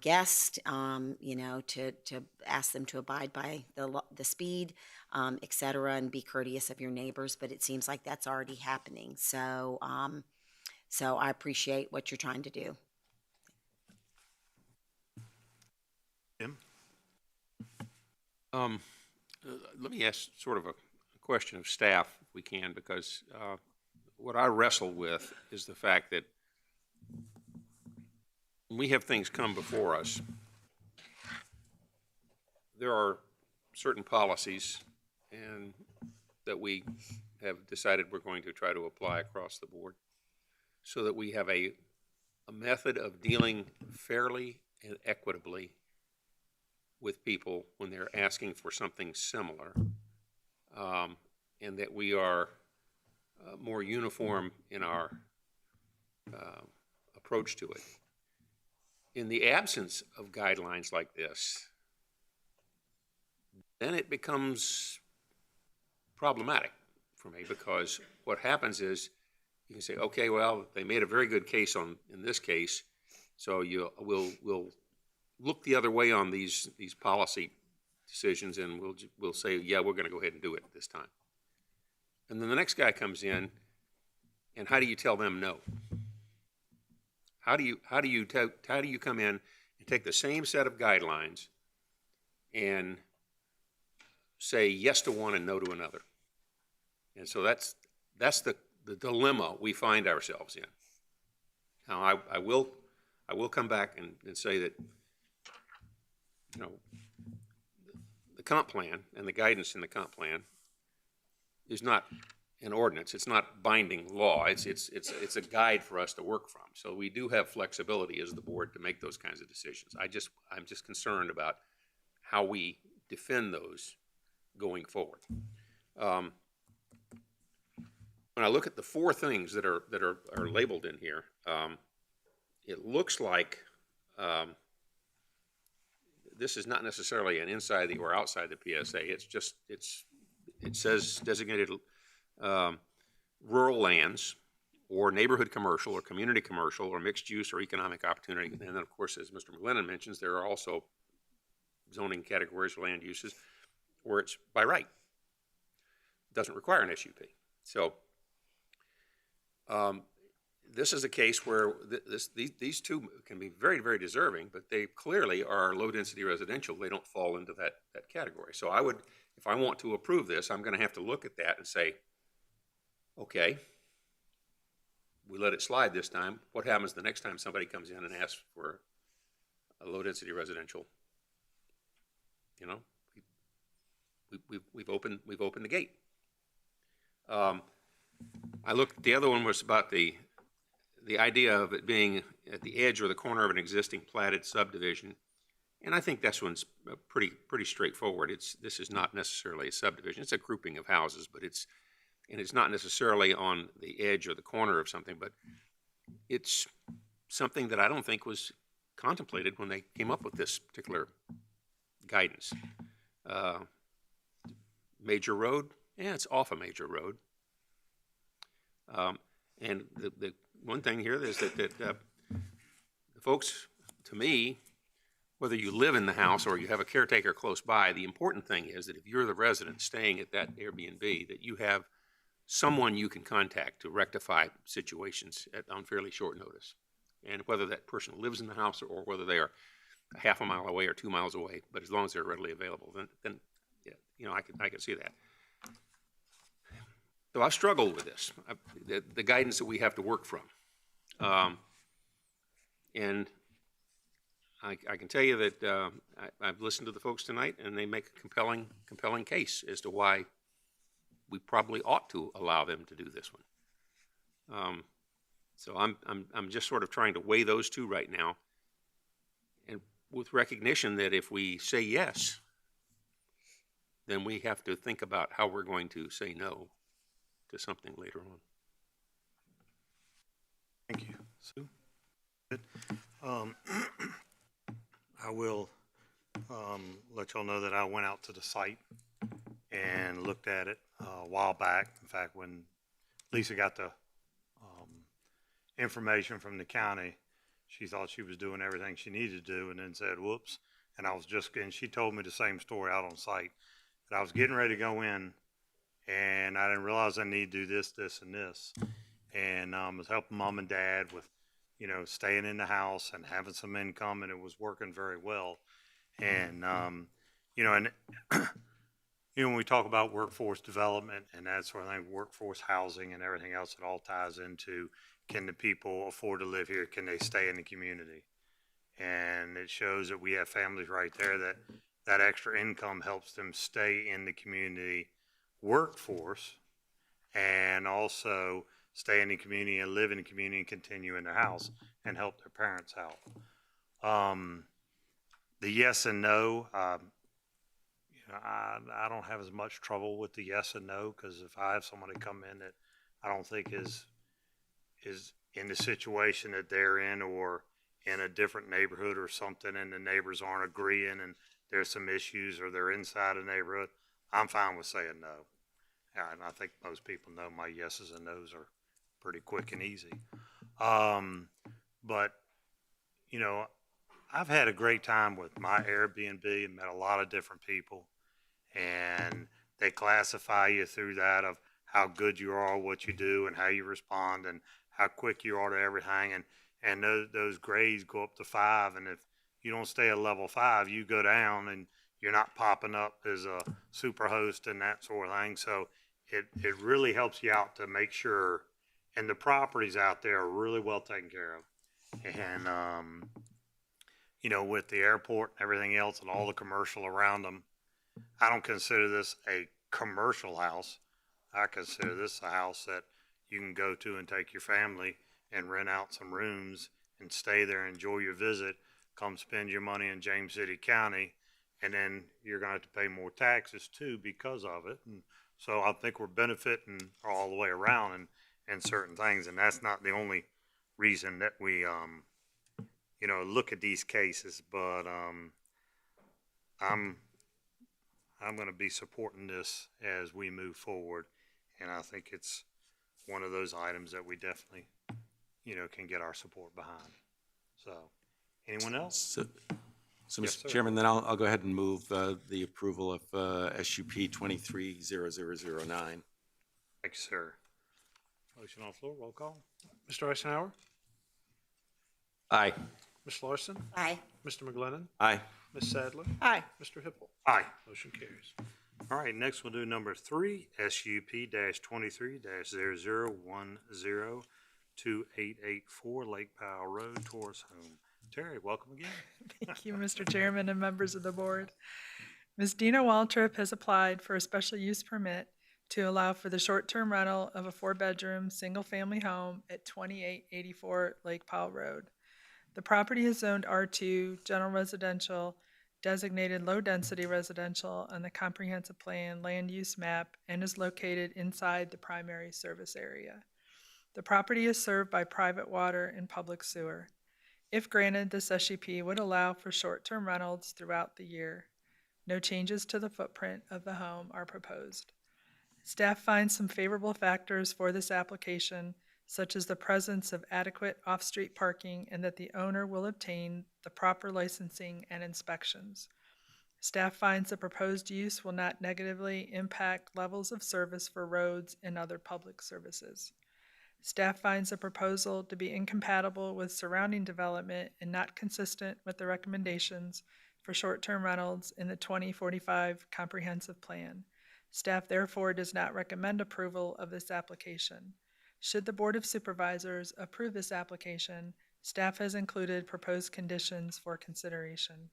guest, to ask them to abide by the speed, et cetera, and be courteous of your neighbors. But it seems like that's already happening. So I appreciate what you're trying to do. Jim? Let me ask sort of a question of staff, if we can, because what I wrestle with is the fact that when we have things come before us, there are certain policies and that we have decided we're going to try to apply across the board so that we have a method of dealing fairly and equitably with people when they're asking for something similar, and that we are more uniform in our approach to it. In the absence of guidelines like this, then it becomes problematic for me, because what happens is you can say, okay, well, they made a very good case in this case, so we'll look the other way on these policy decisions, and we'll say, yeah, we're going to go ahead and do it this time. And then the next guy comes in, and how do you tell them no? How do you come in and take the same set of guidelines and say yes to one and no to another? And so that's the dilemma we find ourselves in. Now I will come back and say that the comp plan and the guidance in the comp plan is not an ordinance. It's not binding law. It's a guide for us to work from. So we do have flexibility as the board to make those kinds of decisions. I'm just concerned about how we defend those going forward. When I look at the four things that are labeled in here, it looks like this is not necessarily an inside the or outside the PSA. It says designated rural lands or neighborhood commercial or community commercial or mixed use or economic opportunity. And then, of course, as Mr. McGlennon mentions, there are also zoning categories or land uses where it's by right. It doesn't require an SUP. So this is a case where these two can be very, very deserving, but they clearly are low-density residential. They don't fall into that category. So I would, if I want to approve this, I'm going to have to look at that and say, okay, we let it slide this time. What happens the next time somebody comes in and asks for a low-density residential? You know, we've opened the gate. I looked. The other one was about the idea of it being at the edge or the corner of an existing platted subdivision, and I think this one's pretty straightforward. This is not necessarily a subdivision. It's a grouping of houses, but it's not necessarily on the edge or the corner of something, but it's something that I don't think was contemplated when they came up with this particular guidance. Major road, yeah, it's off a major road. And the one thing here is that the folks, to me, whether you live in the house or you have a caretaker close by, the important thing is that if you're the resident staying at that Airbnb, that you have someone you can contact to rectify situations on fairly short notice. And whether that person lives in the house or whether they are a half a mile away or 2 miles away, but as long as they're readily available, then yeah, you know, I can see that. So I've struggled with this, the guidance that we have to work from. And I can tell you that I've listened to the folks tonight, and they make a compelling case as to why we probably ought to allow them to do this one. So I'm just sort of trying to weigh those two right now, and with recognition that if we say yes, then we have to think about how we're going to say no to something later on. Thank you, Sue. Good. I will let y'all know that I went out to the site and looked at it a while back. In fact, when Lisa got the information from the county, she thought she was doing everything she needed to do and then said, whoops. And she told me the same story out on site, that I was getting ready to go in and I didn't realize I need to do this, this, and this. And I was helping mom and dad with, you know, staying in the house and having some income, and it was working very well. And, you know, when we talk about workforce development and that sort of thing, workforce housing and everything else, it all ties into, can the people afford to live here? Can they stay in the community? And it shows that we have families right there that extra income helps them stay in the community workforce and also stay in the community and live in the community and continue in their house and help their parents out. The yes and no, you know, I don't have as much trouble with the yes and no, because if I have somebody come in that I don't think is in the situation that they're in, or in a different neighborhood or something, and the neighbors aren't agreeing and there's some issues, or they're inside a neighborhood, I'm fine with saying no. And I think most people know my yeses and nos are pretty quick and easy. But, you know, I've had a great time with my Airbnb and met a lot of different people, and they classify you through that of how good you are, what you do, and how you respond, and how quick you are to everything. And those grades go up to 5, and if you don't stay at level 5, you go down, and you're not popping up as a super host and that sort of thing. So it really helps you out to make sure, and the properties out there are really well taken care of. And, you know, with the airport and everything else and all the commercial around them, I don't consider this a commercial house. I consider this a house that you can go to and take your family and rent out some rooms and stay there, enjoy your visit, come spend your money in James City County, and then you're gonna have to pay more taxes too because of it. And so I think we're benefiting all the way around and certain things, and that's not the only reason that we, look at these cases, but, I'm gonna be supporting this as we move forward, and I think it's one of those items that we definitely, can get our support behind. So, anyone else? So, Yes, Mr. sir. Chairman, then I'll go ahead and move the approval of SUP 230009. Thank you, sir. Motion on the floor, roll call. Mr. Eisenhower? Aye. Ms. Larson? Aye. Mr. McGlinnan? Aye. Ms. Sadler? Aye. Mr. Hippel? Aye. Motion carries. All right, next we'll do number 3, SUP-23-00102884 Lake Powell Road, Taurus Home. Terry, welcome again. Thank you, Mr. Chairman and members of the board. Ms. Dina Waltrip has applied for a special use permit to allow for the short-term rental of a 4-bedroom, single-family home at 2884 Lake Powell Road. The property is zoned R2, general residential, designated low-density residential on the comprehensive plan land use map, and is located inside the primary service area. The property is served by private water and public sewer. If granted, this SUP would allow for short-term rentals throughout the year. No changes to the footprint of the home are proposed. Staff finds some favorable factors for this application, such as the presence of adequate off-street parking and that the owner will obtain the proper licensing and inspections. Staff finds the proposed use will not negatively impact levels of service for roads and other public services. Staff finds the proposal to be incompatible with surrounding development and not consistent with the recommendations for short-term rentals in the 2045 Comprehensive Plan. Staff therefore does not recommend approval of this application. Should the Board of Supervisors approve this application, staff has included proposed conditions for consideration.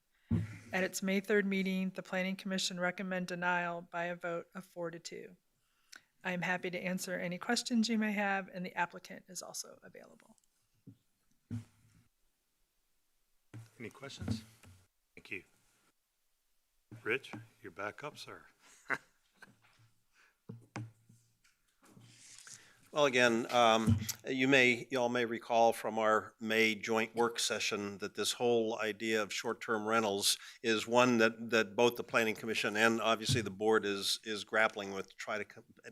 At its May 3rd meeting, the Planning Commission recommended denial by a vote of 4-2. I am happy to answer any questions you may have, and the applicant is also available. Any questions? Thank you. Rich, you're back up, sir. Well, again, you all may recall from our May joint work session that this whole idea of short-term rentals is one that both the Planning Commission and obviously the board is grappling with to try to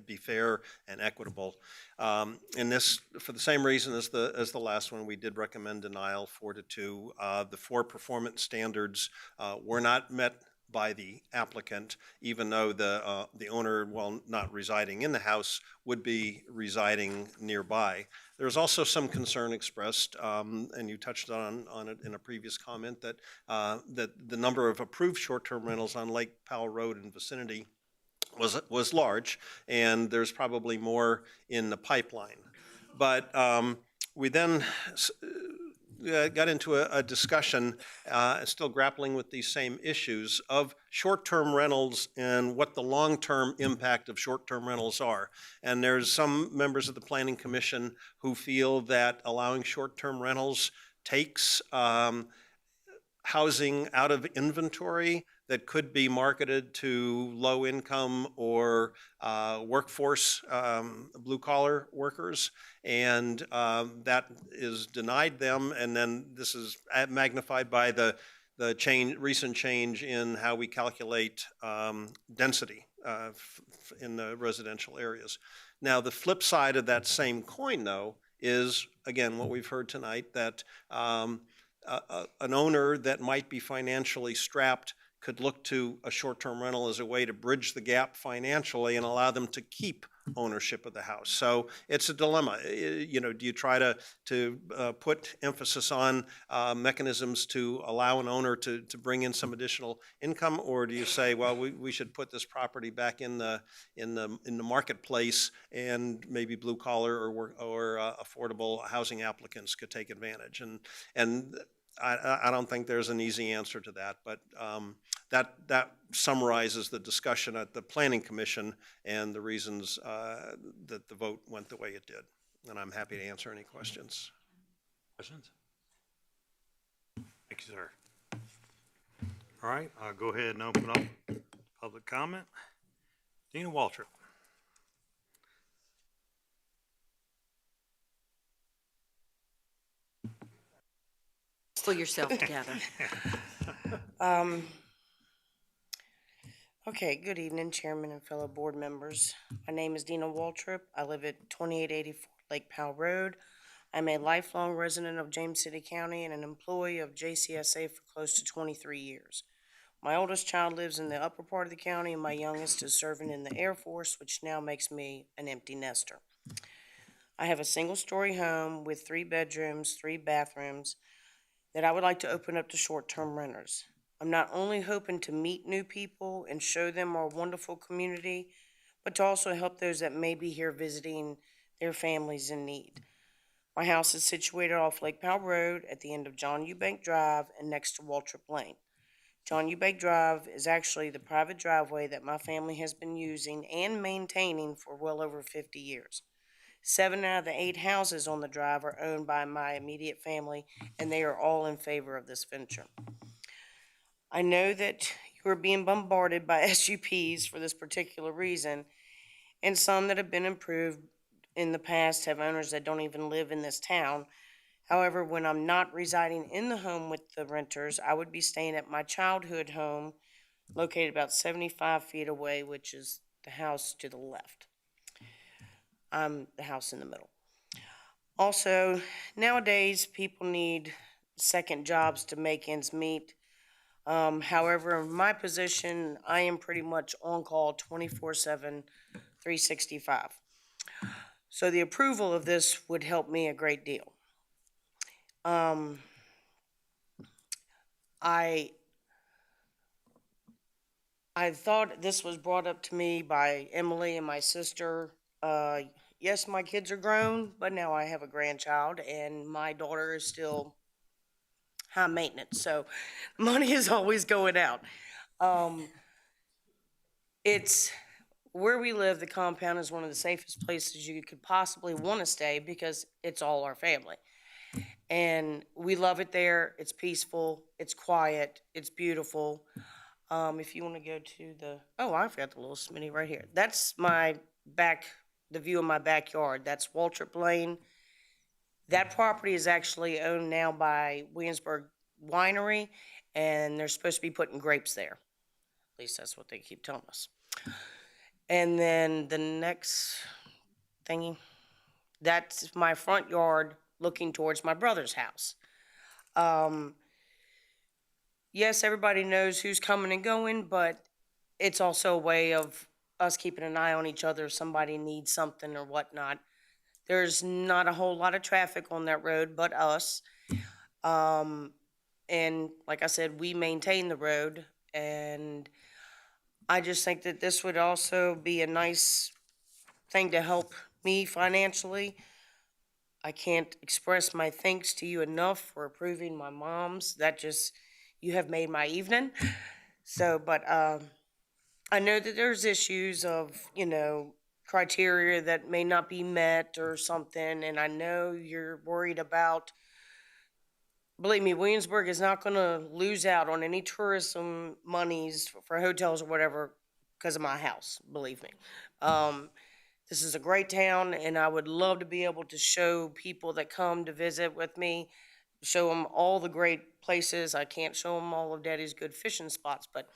be fair and equitable. And this, for the same reason as the last one, we did recommend denial 4-2. The 4 performance standards were not met by the applicant, even though the owner, while not residing in the house, would be residing nearby. There's also some concern expressed, and you touched on it in a previous comment, that the number of approved short-term rentals on Lake Powell Road and vicinity was large, and there's probably more in the pipeline. But we then got into a discussion, still grappling with these same issues of short-term rentals and what the long-term impact of short-term rentals are. And there's some members of the Planning Commission who feel that allowing short-term rentals takes housing out of inventory that could be marketed to low-income or workforce, blue-collar workers, and that is denied them. And then this is magnified by the recent change in how we calculate density in the residential areas. Now, the flip side of that same coin, though, is, again, what we've heard tonight, that an owner that might be financially strapped could look to a short-term rental as a way to bridge the gap financially and allow them to keep ownership of the house. So it's a dilemma. You know, do you try to put emphasis on mechanisms to allow an owner to bring in some additional income, or do you say, well, we should put this property back in the marketplace, and maybe blue collar or affordable housing applicants could take advantage? And I don't think there's an easy answer to that, but that summarizes the discussion at the Planning Commission and the reasons that the vote went the way it did. And I'm happy to answer any questions. Questions? Thank you, sir. All right, I'll go ahead and open up public comment. Dina Waltrip. Pull yourself together. Okay, good evening, Chairman and fellow board members. My name is Dina Waltrip. I live at 2884 Lake Powell Road. I'm a lifelong resident of James City County and an employee of JCSA for close to 23 years. My oldest child lives in the upper part of the county, and my youngest is serving in the Air Force, which now makes me an empty nester. I have a single-story home with 3 bedrooms, 3 bathrooms that I would like to open up to short-term renters. I'm not only hoping to meet new people and show them our wonderful community, but to also help those that may be here visiting their families in need. My house is situated off Lake Powell Road at the end of John Eubank Drive and next to Waltrip Lane. John Eubank Drive is actually the private driveway that my family has been using and maintaining for well over 50 years. 7 out of the 8 houses on the drive are owned by my immediate family, and they are all in favor of this venture. I know that you are being bombarded by SUPs for this particular reason, and some that have been improved in the past have owners that don't even live in this town. However, when I'm not residing in the home with the renters, I would be staying at my childhood home located about 75 feet away, which is the house to the left. I'm the house in the middle. Also, nowadays, people need second jobs to make ends meet. However, in my position, I am pretty much on call 24/7, 365. So the approval of this would help me a great deal. I thought this was brought up to me by Emily and my sister. Yes, my kids are grown, but now I have a grandchild, and my daughter is still high maintenance, so money is always going out. It's where we live, the compound is one of the safest places you could possibly want to stay because it's all our family. And we love it there. It's peaceful, it's quiet, it's beautiful. If you want to go to the, oh, I've got the little Smitty right here. That's my the view of my backyard. That's Waltrip Lane. That property is actually owned now by Williamsburg Winery, and they're supposed to be putting grapes there. At least that's what they keep telling us. And then the next thingy, that's my front yard looking towards my brother's house. Yes, everybody knows who's coming and going, but it's also a way of us keeping an eye on each other if somebody needs something or whatnot. There's not a whole lot of traffic on that road but us. And like I said, we maintain the road, and I just think that this would also be a nice thing to help me financially. I can't express my thanks to you enough for approving my mom's. You have made my evening. So, but I know that there's issues of, criteria that may not be met or something, and I know you're worried about. Believe me, Williamsburg is not going to lose out on any tourism monies for hotels or whatever because of my house, believe me. This is a great town, and I would love to be able to show people that come to visit with me, show them all the great places. I can't show them all of Daddy's good fishing spots, but,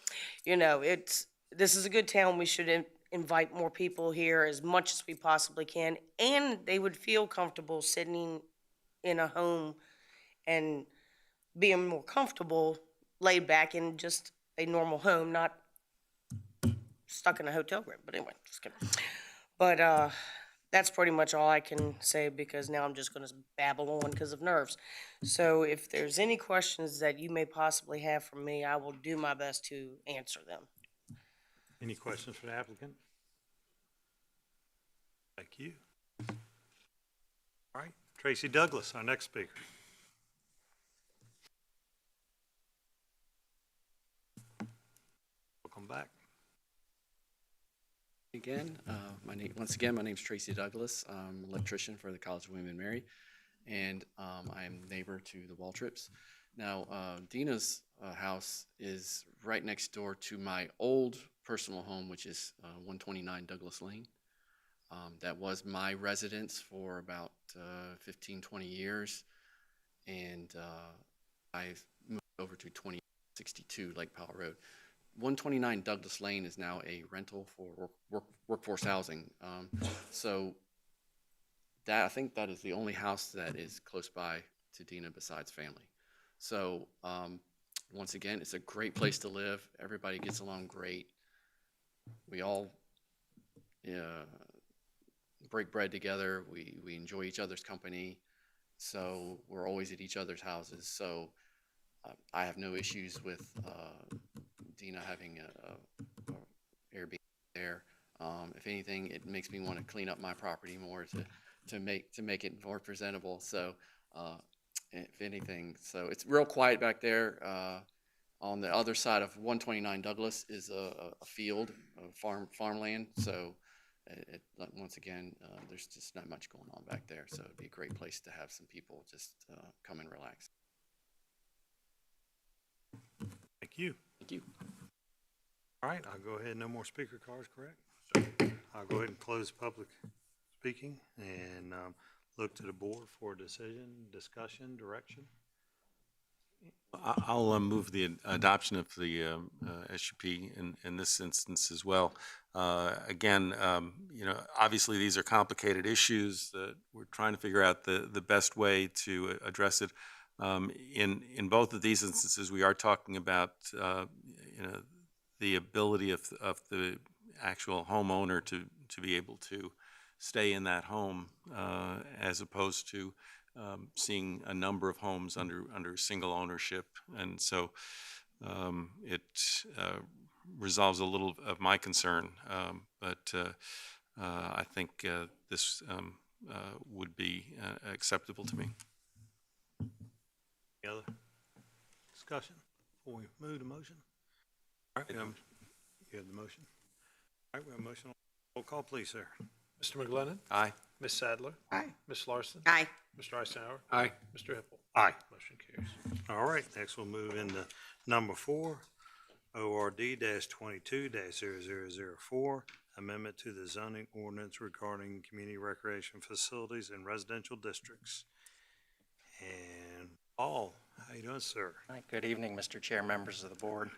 this is a good town. We should invite more people here as much as we possibly can, and they would feel comfortable sitting in a home and being more comfortable, laid back in just a normal home, not stuck in a hotel room. But anyway, just kidding. But that's pretty much all I can say because now I'm just going to babble on because of nerves. So if there's any questions that you may possibly have for me, I will do my best to answer them. Any questions for the applicant? Thank you. All right, Tracy Douglas, our next speaker. Again, once again, my name's Tracy Douglas. I'm an electrician for the College of William and Mary, and I am neighbor to the Waltrips. Now, Dina's house is right next door to my old personal home, which is 129 Douglas Lane. That was my residence for about 15, 20 years, and I've moved over to 2062 Lake Powell Road. 129 Douglas Lane is now a rental for workforce housing. So that, I think that is the only house that is close by to Dina besides family. So once again, it's a great place to live. Everybody gets along great. We all break bread together. We enjoy each other's company. So we're always at each other's houses. So I have no issues with Dina having a Airbnb there. If anything, it makes me want to clean up my property more to make it more presentable. So if anything, so it's real quiet back there. On the other side of 129 Douglas is a field, farmland. So once again, there's just not much going on back there. So it'd be a great place to have some people just come and relax. Thank you. Thank you. All right, I'll go ahead. No more speaker cards, correct? I'll go ahead and close public speaking and look to the board for a decision, discussion, direction. I'll move the adoption of the SUP in this instance as well. Again, obviously these are complicated issues that we're trying to figure out the best way to address it. In both of these instances, we are talking about the ability of the actual homeowner to be able to stay in that home as opposed to seeing a number of homes under single ownership. And so it resolves a little of my concern, but I think this would be acceptable to me. Any other discussion before we move to motion? All right, you have the motion. All right, we have a motion. Roll call, please, sir. Mr. McGlennon? Aye. Ms. Sadler? Aye. Ms. Larson? Aye. Mr. Eisenhower? Aye. Mr. Hippel? Aye. Motion carries. All right, next we'll move into number 4, ORD-22-0004, amendment to the zoning ordinance regarding community recreation facilities in residential districts. And Paul, how you doing, sir? Hi, good evening, Mr. Chair, members of the board.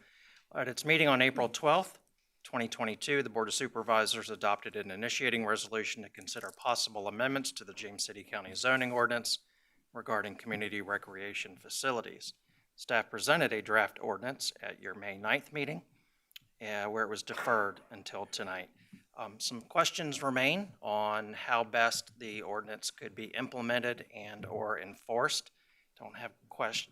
At its meeting on April 12th, 2022, the Board of Supervisors adopted an initiating resolution to consider possible amendments to the James City County zoning ordinance regarding community recreation facilities. Staff presented a draft ordinance at your May 9th meeting, where it was deferred until tonight. Some questions remain on how best the ordinance could be implemented and or enforced. Don't have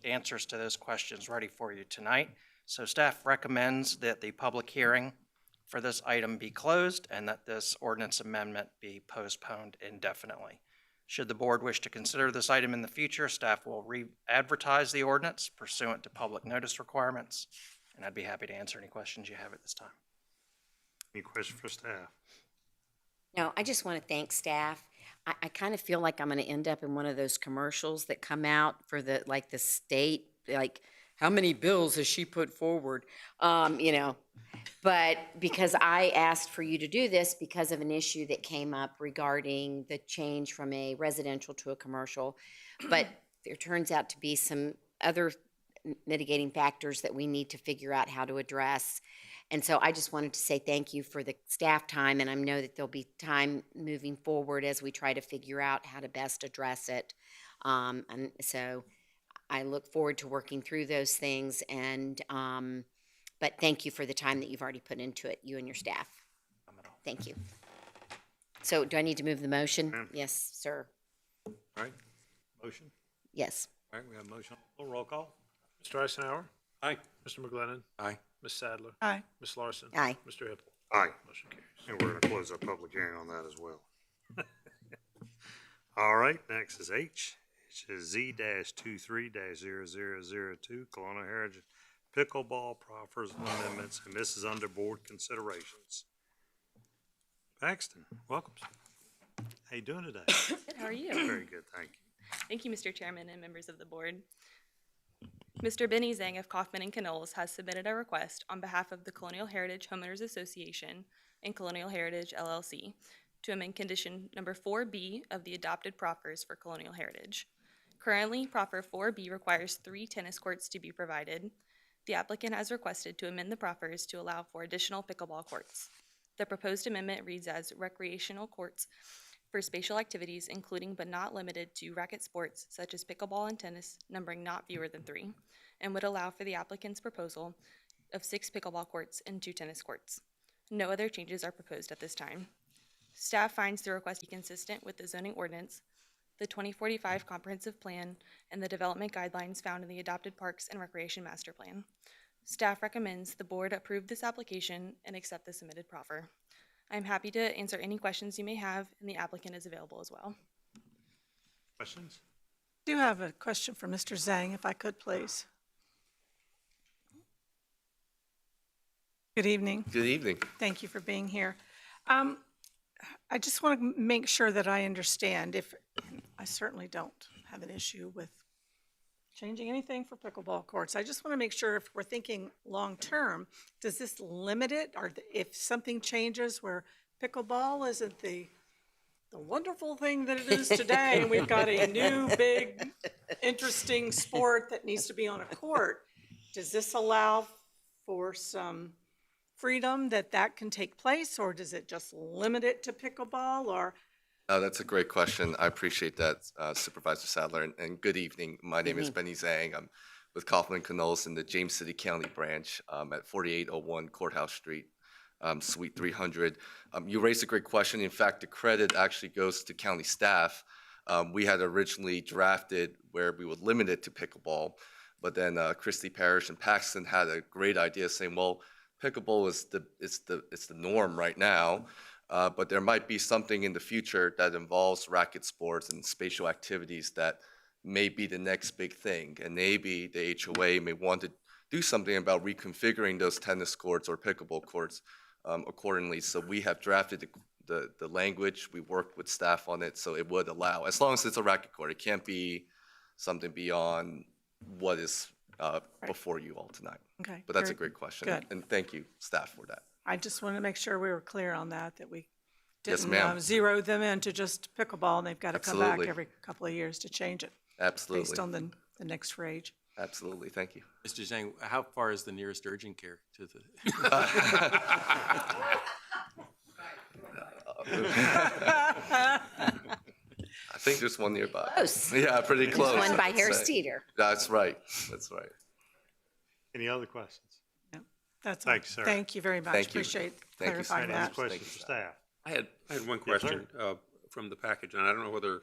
answers to those questions ready for you tonight. So staff recommends that the public hearing for this item be closed and that this ordinance amendment be postponed indefinitely. Should the board wish to consider this item in the future, staff will re-advertise the ordinance pursuant to public notice requirements, and I'd be happy to answer any questions you have at this time. Any questions for staff? No, I just want to thank staff. I kind of feel like I'm going to end up in one of those commercials that come out for the state, like, how many bills has she put forward? But because I asked for you to do this because of an issue that came up regarding the change from a residential to a commercial. But there turns out to be some other mitigating factors that we need to figure out how to address. And so I just wanted to say thank you for the staff time, and I know that there'll be time moving forward as we try to figure out how to best address it. And so I look forward to working through those things, and but thank you for the time that you've already put into it, you and your staff. Thank you. So do I need to move the motion? Yes, sir. All right, motion? Yes. All right, we have a motion. Roll call. Mr. Eisenhower? Aye. Mr. McGlennon? Aye. Ms. Sadler? Aye. Ms. Larson? Aye. Mr. Hippel? Aye. Motion carries. And we're going to close our public hearing on that as well. All right, next is H. It is Z-23-0002, Colonial Heritage Pickleball Proffers and Amendments, and this is under board considerations. Paxton, welcome. How you doing today? Good, how are you? Very good, thank you. Thank you, Mr. Chairman and members of the board. Mr. Benny Zhang of Kaufman and Knowles has submitted a request on behalf of the Colonial Heritage Homeowners Association and Colonial Heritage LLC to amend condition number 4B of the adopted proffers for Colonial Heritage. Currently, proffer 4B requires 3 tennis courts to be provided. The applicant has requested to amend the proffers to allow for additional pickleball courts. The proposed amendment reads as recreational courts for spatial activities, including but not limited to racket sports such as pickleball and tennis, numbering not fewer than 3, and would allow for the applicant's proposal of 6 pickleball courts and 2 tennis courts. No other changes are proposed at this time. Staff finds the request to be consistent with the zoning ordinance, the 2045 comprehensive plan, and the development guidelines found in the adopted Parks and Recreation Master Plan. Staff recommends the board approve this application and accept the submitted proffer. I'm happy to answer any questions you may have, and the applicant is available as well. Questions? I do have a question for Mr. Zhang, if I could, please. Good evening. Good evening. Thank you for being here. I just want to make sure that I understand. I certainly don't have an issue with changing anything for pickleball courts. I just want to make sure if we're thinking long-term, does this limit it? Or if something changes where pickleball isn't the wonderful thing that it is today, and we've got a new, big, interesting sport that needs to be on a court, does this allow for some freedom that can take place, or does it just limit it to pickleball, or? That's a great question. I appreciate that, Supervisor Sadler, and good evening. My name is Benny Zhang. I'm with Kaufman and Knowles in the James City County branch at 4801 Courthouse Street, Suite 300. You raised a great question. In fact, the credit actually goes to county staff. We had originally drafted where we would limit it to pickleball, but then Christie Parish and Paxton had a great idea saying, well, pickleball is the norm right now. But there might be something in the future that involves racket sports and spatial activities that may be the next big thing. And maybe the HOA may want to do something about reconfiguring those tennis courts or pickleball courts accordingly. So we have drafted the language. We worked with staff on it, so it would allow, as long as it's a racket court. It can't be something beyond what is before you all tonight. Okay. But that's a great question. Good. And thank you, staff, for that. I just wanted to make sure we were clear on that we Yes, didn't ma'am. zero them into just pickleball, and they've got to come back Absolutely. every couple of years to change it. Absolutely. Based on the next age. Absolutely. Thank you. Mr. Zhang, how far is the nearest urgent care to the? I think there's one nearby. Close. Yeah, pretty There's close. one by I'd Harris say. Teeter. That's right. That's right. Any other questions? That's all. Thank you, sir. Thank you very much. Thank you. Appreciate Thank you, clarifying Any that. other questions for staff? I had one Yes, sir. question from the package, and I don't know whether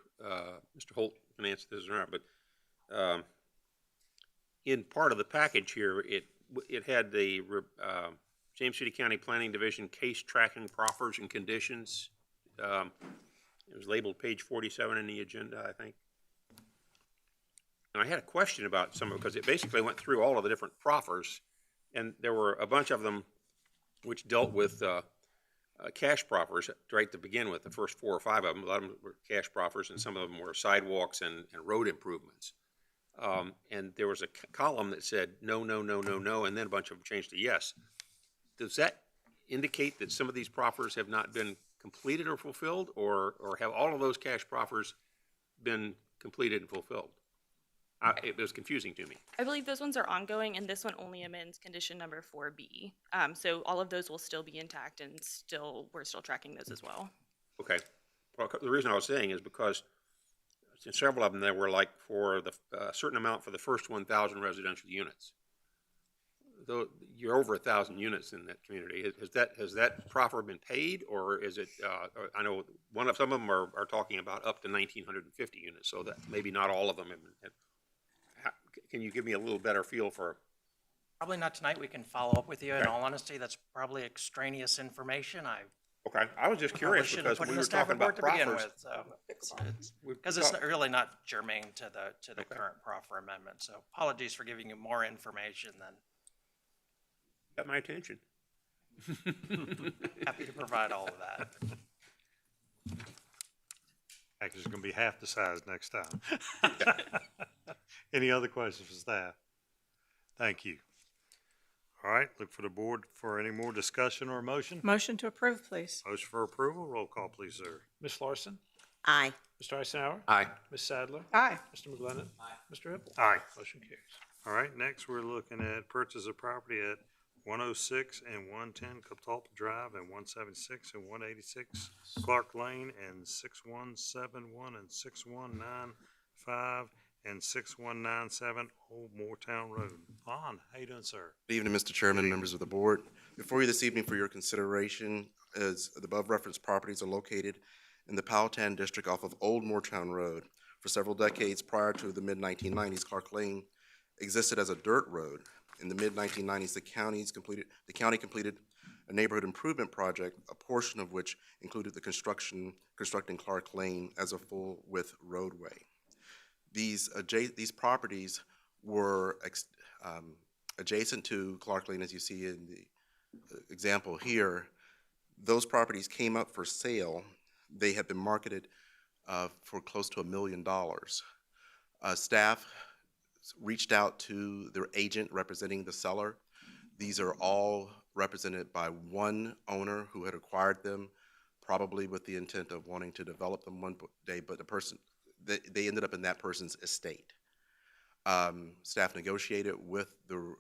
Mr. Holt can answer this or not, but in part of the package here, it had the James City County Planning Division case tracking proffers and conditions. It was labeled page 47 in the agenda, I think. And I had a question about some of it, because it basically went through all of the different proffers, and there were a bunch of them which dealt with cash proffers right to begin with. The first 4 or 5 of them, a lot of them were cash proffers, and some of them were sidewalks and road improvements. And there was a column that said no, no, no, no, no, and then a bunch of them changed to yes. Does that indicate that some of these proffers have not been completed or fulfilled, or have all of those cash proffers been completed and fulfilled? It was confusing to me. I believe those ones are ongoing, and this one only amends condition number 4B. So all of those will still be intact, and we're still tracking those as well. Okay. Well, the reason I was saying is because in several of them, there were like for the certain amount for the first 1,000 residential units. Though you're over 1,000 units in that community, has that proffer been paid, or is it? I know some of them are talking about up to 1,950 units, so that maybe not all of them have been. Can you give me a little better feel for? Probably not tonight. We can follow up with you. In all honesty, that's probably extraneous information. Okay, I was just curious because we were talking about proffers. Because it's really not germane to the current proffer amendment. So apologies for giving you more information than. Got my attention. Happy to provide all of that. Actually, it's gonna be half the size next time. Any other questions for staff? Thank you. All right, look for the board for any more discussion or motion. Motion to approve, please. Motion for approval, roll call, please, sir. Ms. Larson? Aye. Mr. Eisenhower? Aye. Ms. Sadler? Aye. Mr. McGlinnan? Mr. Hippel? Aye. Motion carries. All right, next we're looking at purchase of property at 106 and 110 Catalpa Drive and 176 and 186 Clark Lane and 6171 and 6195 and 6197 Old Mooretown Road. Lon, how you doing, sir? Good evening, Mr. Chairman, members of the board. Before you this evening for your consideration is the above referenced properties are located in the Powell district off of Old Mooretown Road. For several decades prior to the mid-1990s, Clark Lane existed as a dirt road. In the mid-1990s, the county completed a neighborhood improvement project, a portion of which included the constructing Clark Lane as a full-width roadway. These properties were adjacent to Clark Lane, as you see in the example here. Those properties came up for sale. They have been marketed for close to $1 million. Staff reached out to their agent representing the seller. These are all represented by one owner who had acquired them, probably with the intent of wanting to develop them one day, but they ended up in that person's estate. Staff negotiated with the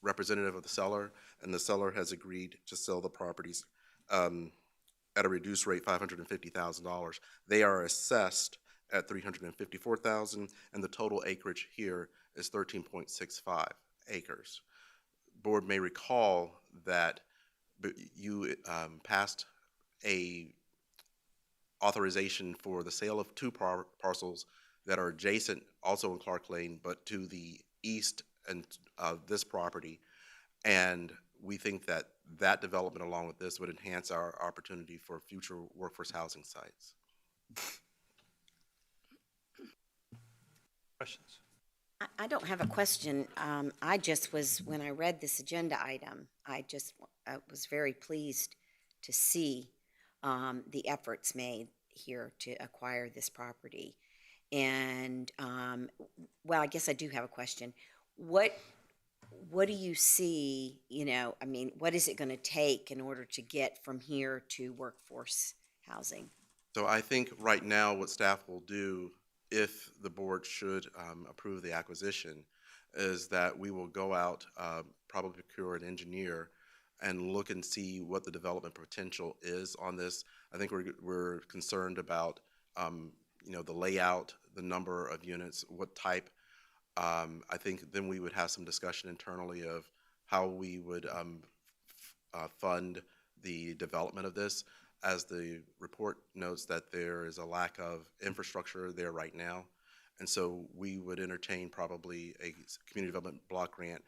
representative of the seller, and the seller has agreed to sell the properties at a reduced rate, $550,000. They are assessed at $354,000, and the total acreage here is 13.65 acres. Board may recall that you passed a authorization for the sale of two parcels that are adjacent, also in Clark Lane, but to the east and this property. And we think that that development along with this would enhance our opportunity for future workforce housing sites. Questions? I don't have a question. I just was, when I read this agenda item, I was very pleased to see the efforts made here to acquire this property. And, well, I guess I do have a question. What do you see, what is it going to take in order to get from here to workforce housing? So I think right now what staff will do, if the board should approve the acquisition, is that we will go out, probably procure an engineer, and look and see what the development potential is on this. I think we're concerned about the layout, the number of units, what type. I think then we would have some discussion internally of how we would fund the development of this, as the report notes that there is a lack of infrastructure there right now. And so we would entertain probably a community development block grant,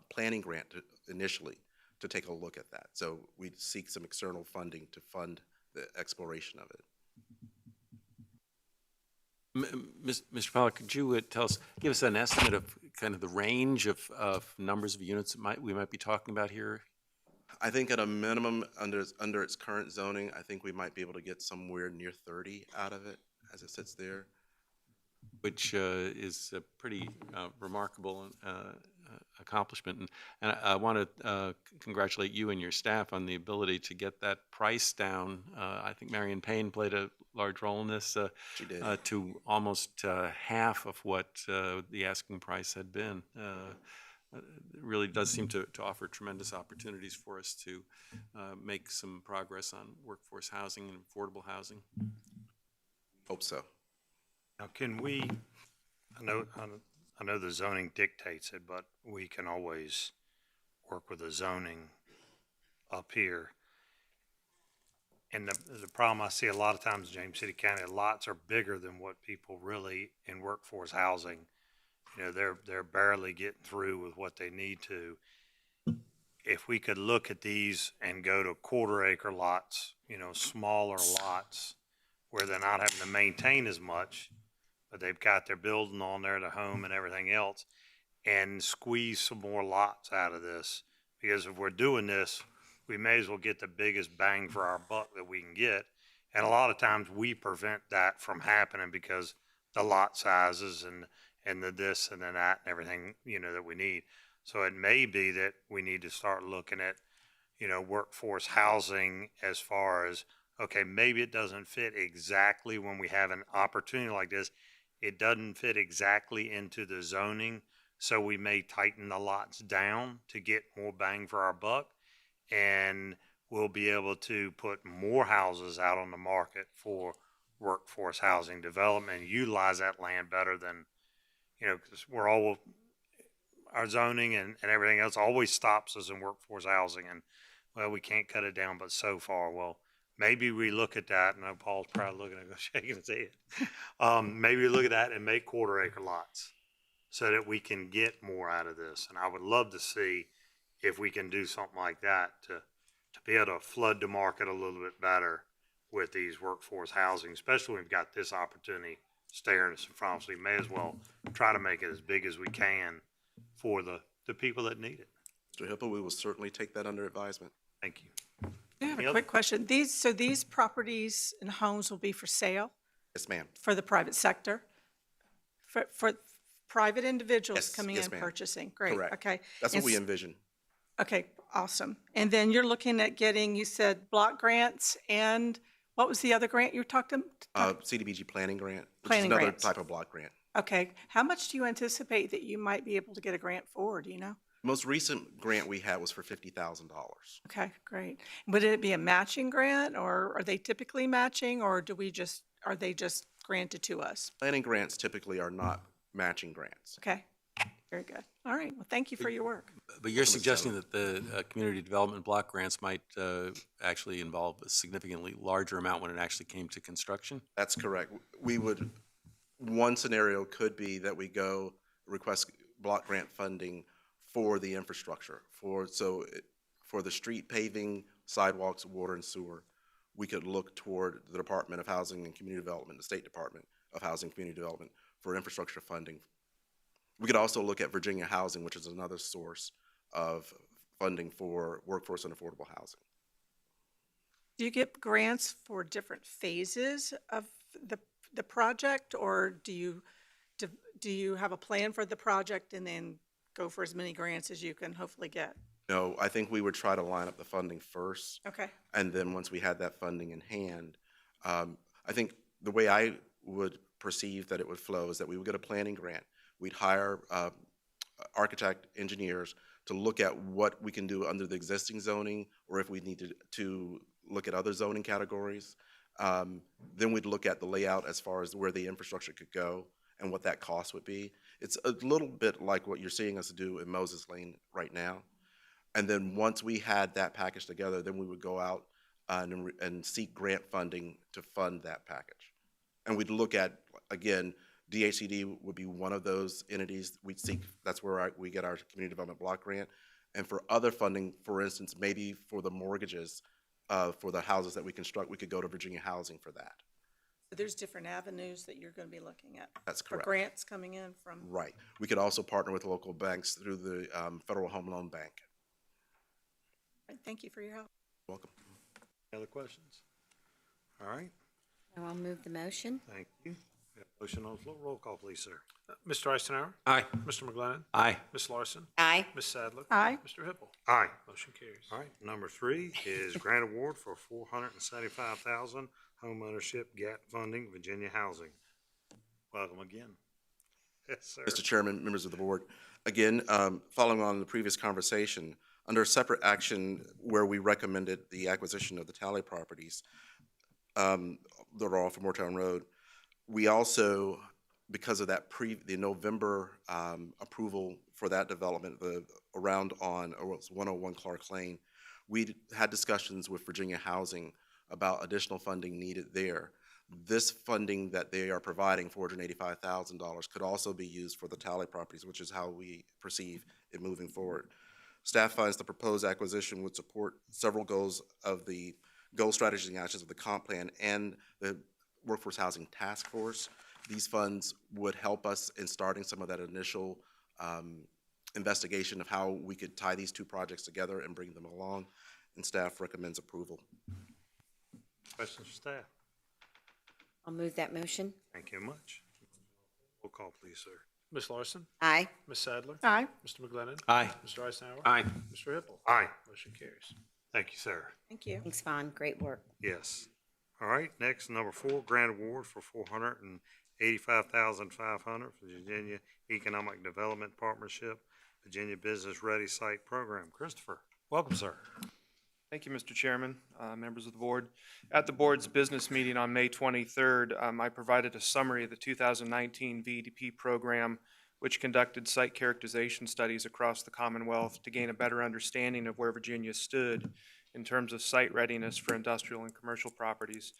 planning grant initially to take a look at that. So we'd seek some external funding to fund the exploration of it. Mr. Powell, could you give us an estimate of kind of the range of numbers of units we might be talking about here? I think at a minimum, under its current zoning, I think we might be able to get somewhere near 30 out of it as it sits there. Which is a pretty remarkable accomplishment. And I want to congratulate you and your staff on the ability to get that price down. I think Marion Payne played a large role in this, She did. to almost half of what the asking price had been. It really does seem to offer tremendous opportunities for us to make some progress on workforce housing and affordable housing. Hope so. Now, can we, I know the zoning dictates it, but we can always work with the zoning up here. And the problem I see a lot of times in James City County, lots are bigger than what people really in workforce housing, they're barely getting through with what they need to. If we could look at these and go to quarter-acre lots, smaller lots, where they're not having to maintain as much, but they've got their building on there, the home and everything else, and squeeze some more lots out of this. Because if we're doing this, we may as well get the biggest bang for our buck that we can get. And a lot of times we prevent that from happening because the lot sizes and the this and the that and everything, that we need. So it may be that we need to start looking at, workforce housing as far as, okay, maybe it doesn't fit exactly when we have an opportunity like this. It doesn't fit exactly into the zoning. So we may tighten the lots down to get more bang for our buck. And we'll be able to put more houses out on the market for workforce housing development, and utilize that land better than, because our zoning and everything else always stops us in workforce housing, and, well, we can't cut it down but so far. Well, maybe we look at that, and I know Paul's probably looking at shaking his head. Maybe we look at that and make quarter-acre lots so that we can get more out of this. And I would love to see if we can do something like that to be able to flood the market a little bit better with these workforce housing, especially when we've got this opportunity staring us in front of us. We may as well try to make it as big as we can for the people that need it. Mr. Hippel, we will certainly take that under advisement. Thank you. I have Any a other- quick question. These properties and homes will be for sale Yes, ma'am. for the private sector? For private individuals Yes, coming yes, in ma'am. purchasing? Great, Correct. okay. That's And what we envision. Okay, awesome. And then you're looking at getting, you said block grants, and what was the other grant you talked to? CDBG planning grant, which Planning is another grants. type of block grant. Okay, how much do you anticipate that you might be able to get a grant for, do you know? Most recent grant we had was for $50,000. Okay, great. Would it be a matching grant, or are they typically matching, or are they just granted to us? Planning grants typically are not matching grants. Okay, very good. All right, well, thank you for your work. But you're suggesting that the community development block grants might actually involve a significantly larger amount when it actually came to construction? That's correct. One scenario could be that we go request block grant funding for the infrastructure, for the street paving, sidewalks, water and sewer. We could look toward the Department of Housing and Community Development, the State Department of Housing and Community Development for infrastructure funding. We could also look at Virginia Housing, which is another source of funding for workforce and affordable housing. Do you get grants for different phases of the project, or do you have a plan for the project and then go for as many grants as you can hopefully get? No, I think we would try to line up the funding first. Okay. And then once we had that funding in hand, I think the way I would perceive that it would flow is that we would get a planning grant. We'd hire architect, engineers to look at what we can do under the existing zoning, or if we need to look at other zoning categories. Then we'd look at the layout as far as where the infrastructure could go and what that cost would be. It's a little bit like what you're seeing us do in Moses Lane right now. And then once we had that package together, then we would go out and seek grant funding to fund that package. And we'd look at, again, DHCD would be one of those entities we'd seek. That's where we get our community development block grant. And for other funding, for instance, maybe for the mortgages for the houses that we construct, we could go to Virginia Housing for that. So there's different avenues that you're going to be looking at. That's correct. For grants coming in from. Right. We could also partner with local banks through the Federal Home Loan Bank. Thank you for your help. Welcome. Any other questions? All right, Now I'll move the motion. thank you. We have a motion on the floor. Roll call, please, sir. Mr. Eisenhower? Aye. Mr. McGlinnan? Aye. Ms. Larson? Aye. Ms. Sadler? Aye. Mr. Hippel? Aye. Motion carries. All right, number 3 is grant award for $475,000 homeownership gap funding, Virginia Housing. Welcome again. Yes, sir. Mr. Chairman, members of the board, again, following on the previous conversation, under a separate action where we recommended the acquisition of the Tally properties that are off of Mooretown Road, we also, because of that the November approval for that development, around on 101 Clark Lane, we had discussions with Virginia Housing about additional funding needed there. This funding that they are providing, $485,000, could also be used for the Tally properties, which is how we perceive it moving forward. Staff finds the proposed acquisition would support several goals of the goal strategies and actions of the comp plan and the Workforce Housing Task Force. These funds would help us in starting some of that initial investigation of how we could tie these two projects together and bring them along, and staff recommends approval. Questions for staff? I'll move that motion. Thank you much. Roll call, please, sir. Ms. Larson? Aye. Ms. Sadler? Aye. Mr. McGlinnan? Aye. Mr. Eisenhower? Aye. Mr. Hippel? Aye. Motion carries. Thank you, sir. Thank you. Thanks, Vaughn. Great work. Yes. All right, next, number 4, grant award for $485,500 for Virginia Economic Development Partnership, Virginia Business Ready Site Program. Christopher, welcome, sir. Thank you, Mr. Chairman, members of the board. At the board's business meeting on May 23rd, I provided a summary of the 2019 VEDP program, which conducted site characterization studies across the Commonwealth to gain a better understanding of where Virginia stood in terms of site readiness for industrial and commercial properties.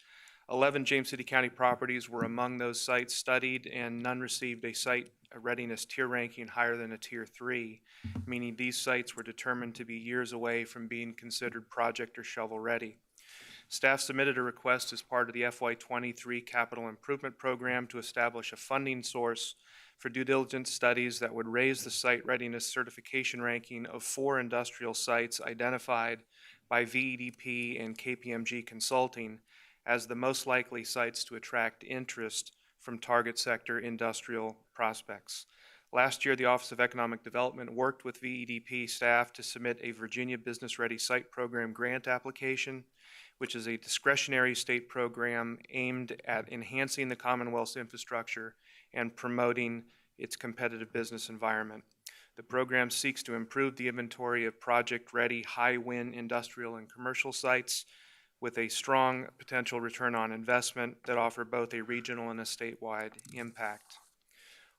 11 James City County properties were among those sites studied, and none received a site readiness tier ranking higher than a Tier 3, meaning these sites were determined to be years away from being considered project or shovel ready. Staff submitted a request as part of the FY23 Capital Improvement Program to establish a funding source for due diligence studies that would raise the site readiness certification ranking of 4 industrial sites identified by VEDP and KPMG Consulting as the most likely sites to attract interest from target sector industrial prospects. Last year, the Office of Economic Development worked with VEDP staff to submit a Virginia Business Ready Site Program grant application, which is a discretionary state program aimed at enhancing the Commonwealth's infrastructure and promoting its competitive business environment. The program seeks to improve the inventory of project-ready, high-wind industrial and commercial sites with a strong potential return on investment that offer both a regional and a statewide impact.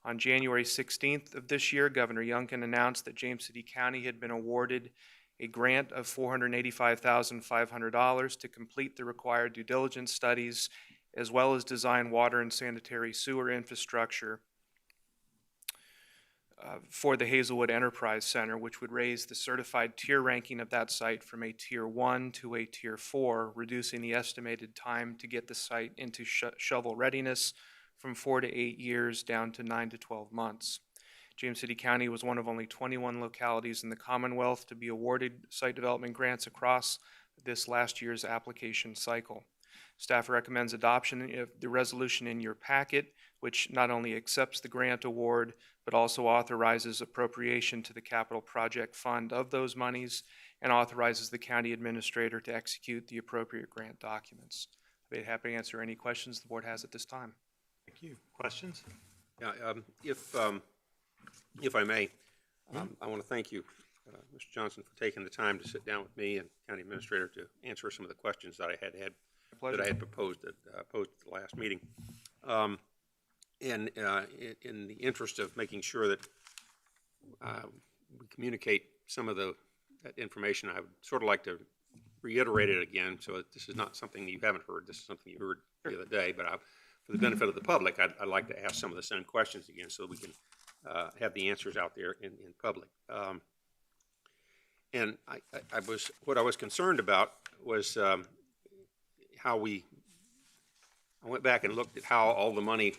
On January 16th of this year, Governor Youngkin announced that James City County had been awarded a grant of $485,500 to complete the required due diligence studies, as well as design water and sanitary sewer infrastructure for the Hazelwood Enterprise Center, which would raise the certified tier ranking of that site from a Tier 1 to a Tier 4, reducing the estimated time to get the site into shovel readiness from 4 to 8 years down to 9 to 12 months. James City County was one of only 21 localities in the Commonwealth to be awarded site development grants across this last year's application cycle. Staff recommends adoption of the resolution in your packet, which not only accepts the grant award, but also authorizes appropriation to the capital project fund of those monies and authorizes the county administrator to execute the appropriate grant documents. I'd be happy to answer any questions the board has at this time. Thank you. Questions? Yeah, if I may, I want to thank you, Mr. Johnson, for taking the time to sit down with me and County Administrator to answer some of the questions that I had proposed at the last meeting. And in the interest of making sure that we communicate some of that information, I would sort of like to reiterate it again, so that this is not something you haven't heard. This is something you heard the other day, but for the benefit of the public, I'd like to ask some of the same questions again so that we can have the answers out there in public. And what I was concerned about was how I went back and looked at how all the money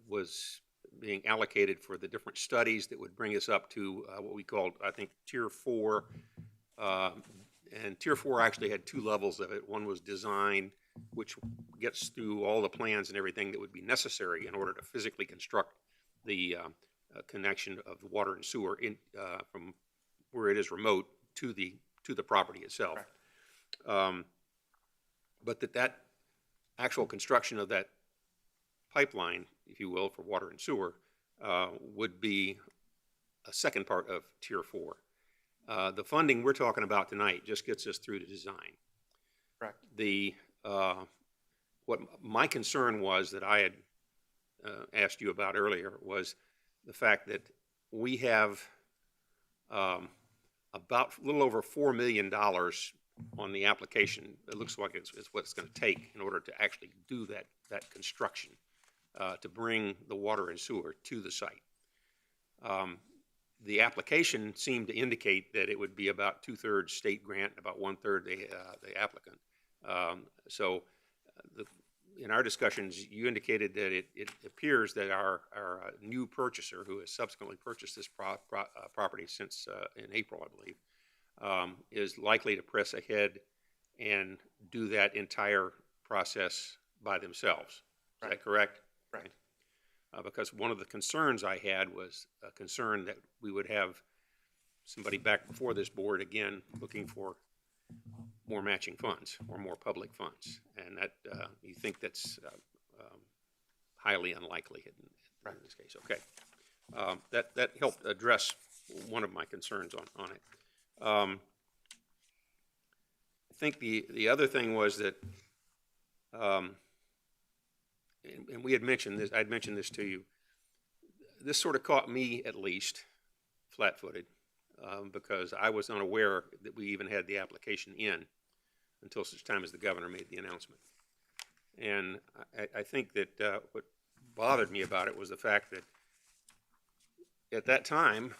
was being allocated for the different studies that would bring us up to what we called, I think, Tier 4. And Tier 4 actually had 2 levels of it. One was design, which gets through all the plans and everything that would be necessary in order to physically construct the connection of the water and sewer from where it is remote to the property itself. But that actual construction of that pipeline, if you will, for water and sewer, would be a second part of Tier 4. The funding we're talking about tonight just gets us through the design. Correct. What my concern was that I had asked you about earlier was the fact that we have about a little over $4 million on the application. It looks like it's what it's going to take in order to actually do that construction to bring the water and sewer to the site. The application seemed to indicate that it would be about 2/3 state grant, about 1/3 the applicant. In our discussions, you indicated that it appears that our new purchaser, who has subsequently purchased this property since in April, I believe, is likely to press ahead and do that entire process by themselves. Is that correct? Right. Because one of the concerns I had was a concern that we would have somebody back before this board again looking for more matching funds or more public funds. And that, you think that's highly unlikely in this case. Okay. That helped address one of my concerns on it. I think the other thing was that, and we had mentioned this, I'd mentioned this to you, this sort of caught me at least flat-footed, because I was unaware that we even had the application in until such time as the governor made the announcement. And I think that what bothered me about it was the fact that at that time,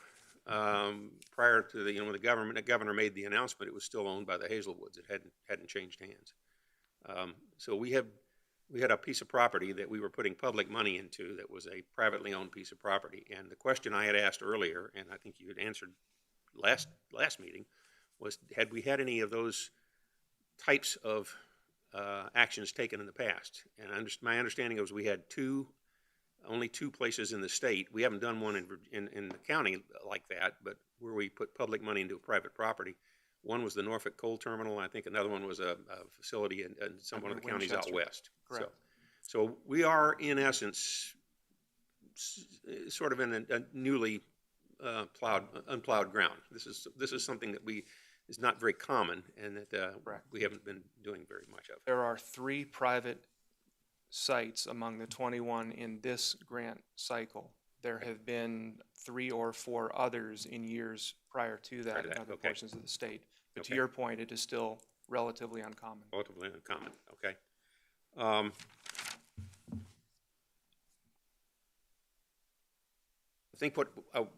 prior to when the governor made the announcement, it was still owned by the Hazelwoods. It hadn't changed hands. So we had a piece of property that we were putting public money into that was a privately owned piece of property. And the question I had asked earlier, and I think you had answered last meeting, was had we had any of those types of actions taken in the past? And my understanding was we had only two places in the state. We haven't done one in the county like that, but where we put public money into a private property. One was the Norfolk Coal Terminal. I think another one was a facility in one of the counties out west. Correct. So we are, in essence, sort of in a newly unplowed ground. This is something that is not very common, and that we haven't been doing very much of. There are 3 private sites among the 21 in this grant cycle. There have been 3 or 4 others in years prior to that in other portions of the state. But to your point, it is still relatively uncommon. Relatively uncommon, okay. I think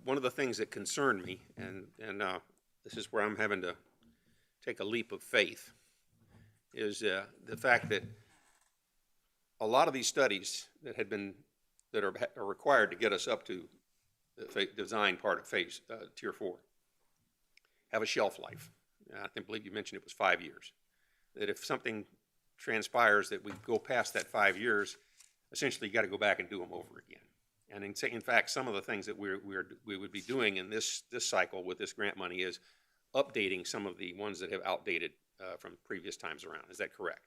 one of the things that concerned me, and this is where I'm having to take a leap of faith, is the fact that a lot of these studies that are required to get us up to the design part of phase tier 4 have a shelf life. I believe you mentioned it was 5 years. That if something transpires that we go past that 5 years, essentially you got to go back and do them over again. And in fact, some of the things that we would be doing in this cycle with this grant money is updating some of the ones that have outdated from previous times around. Is that correct?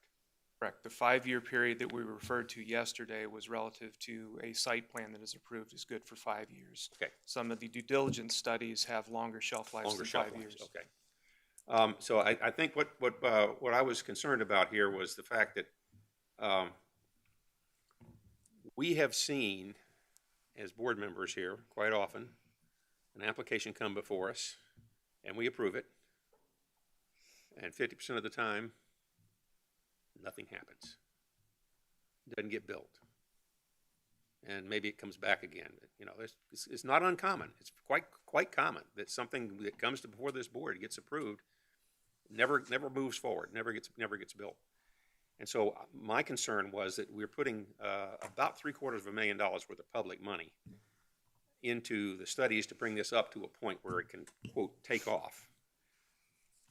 Correct. The 5-year period that we referred to yesterday was relative to a site plan that is approved is good for 5 years. Okay. Some of the due diligence studies have longer shelf lives than 5 years. Okay. So I think what I was concerned about here was the fact that we have seen, as board members here, quite often, an application come before us, and we approve it, and 50% of the time, nothing happens. It doesn't get built. And maybe it comes back again. It's not uncommon. It's quite common that something that comes before this board gets approved, never moves forward, never gets built. And so my concern was that we're putting about $750,000 worth of public money into the studies to bring this up to a point where it can, quote, take off.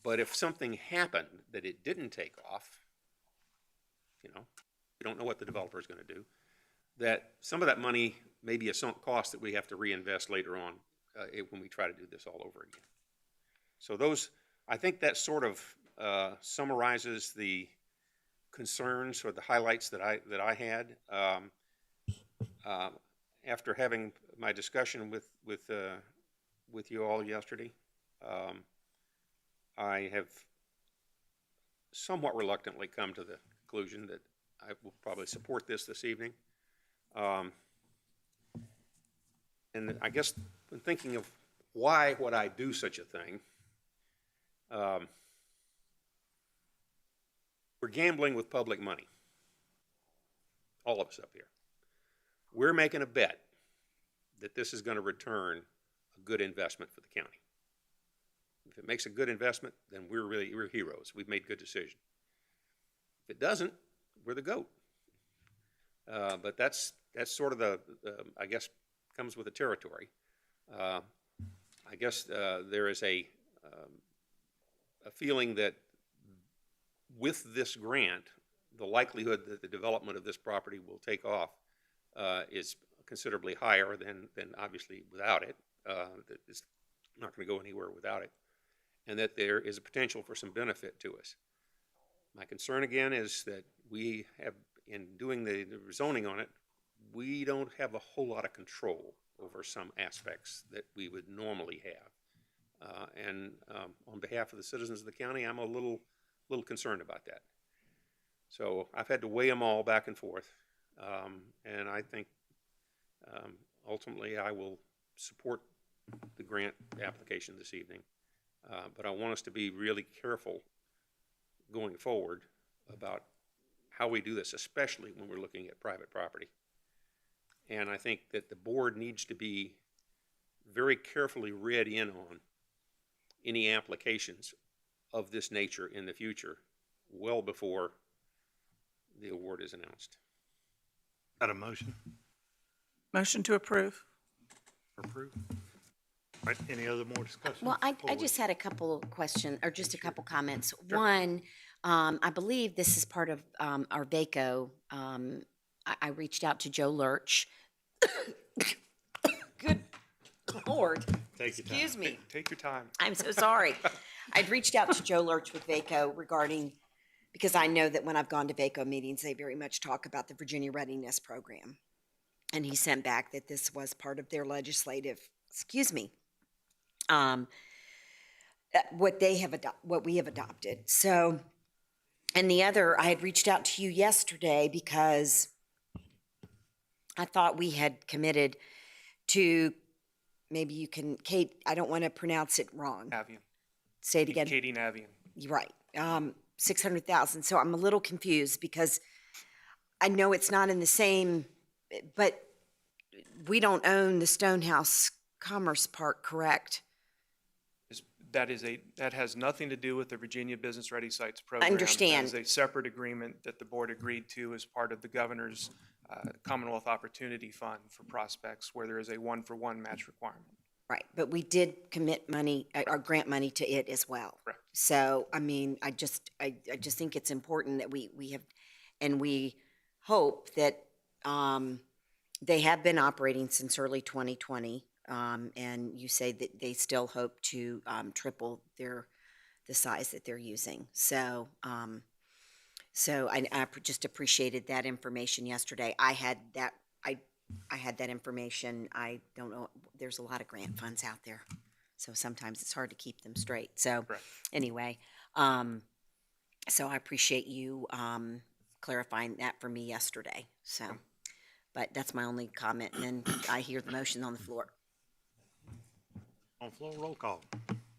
But if something happened that it didn't take off, we don't know what the developer is going to do, that some of that money may be a sunk cost that we have to reinvest later on when we try to do this all over again. So I think that sort of summarizes the concerns or the highlights that I had after having my discussion with you all yesterday. I have somewhat reluctantly come to the conclusion that I will probably support this evening. And I guess when thinking of why would I do such a thing, we're gambling with public money, all of us up here. We're making a bet that this is going to return a good investment for the county. If it makes a good investment, then we're heroes. We've made good decisions. If it doesn't, we're the GOAT. But that's sort of the I guess comes with the territory. I guess there is a feeling that with this grant the likelihood that the development of this property will take off is considerably higher than obviously without it. That it's not going to go anywhere without it, and that there is a potential for some benefit to us. My concern again is that we have, in doing the rezoning on it, we don't have a whole lot of control over some aspects that we would normally have. And on behalf of the citizens of the county, I'm a little concerned about that. So I've had to weigh them all back and forth. And I think ultimately I will support the grant application this evening. But I want us to be really careful going forward about how we do this, especially when we're looking at private property. And I think that the board needs to be very carefully read in on any applications of this nature in the future, well before the award is announced. Got a motion? Motion to approve. Approve. All right, any other more discussion? Well, I just had a couple of questions, or just a couple comments. Sure. One, I believe this is part of our VACO. I reached out to Joe Lurch. Good Lord. Take your time. Excuse me. Take your time. I'm so sorry. I'd reached out to Joe Lurch with VACO regarding, because I know that when I've gone to VACO meetings, they very much talk about the Virginia Readiness Program. And he sent back that this was part of their legislative, what we have adopted. So, and the other, I had reached out to you yesterday because I thought we had committed to, maybe you can, Kate, I don't want to pronounce it wrong. Navian. Say it again. Katie Navian. You're right. 600,000. So I'm a little confused because I know it's not in the same, but we don't own the Stonehouse Commerce Park, correct? That has nothing to do with the Virginia Business Ready Sites Program. I understand. That is a separate agreement that the board agreed to as part of the governor's Commonwealth Opportunity Fund for prospects, where there is a 1-for-1 match requirement. Right, but we did commit money, or grant money to it as well. Correct. So, I mean, I just think it's important that we have, and we hope that they have been operating since early 2020, and you say that they still hope to triple the size that they're using. So, I just appreciated that information yesterday. I had that information. I don't know, there's a lot of grant funds out there, so sometimes it's hard to keep them straight. So anyway, so I appreciate you clarifying that for me yesterday. So, but that's my only comment, and then I hear the motion on the floor. On floor, roll call.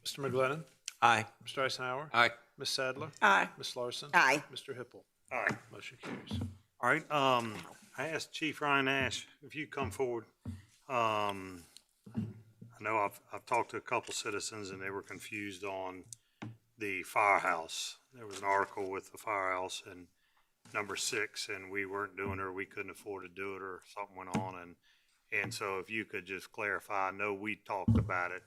Mr. McGlennon? Aye. Mr. Eisenhower? Aye. Ms. Sadler? Aye. Ms. Larson? Aye. Mr. Hippel? Aye. Motion carries. All right, I asked Chief Ryan Ash if you come forward. I know I've talked to a couple citizens and they were confused on the firehouse. There was an article with the firehouse and number 6, and we weren't doing it, or we couldn't afford to do it, or something went on. And so if you could just clarify, I know we talked about it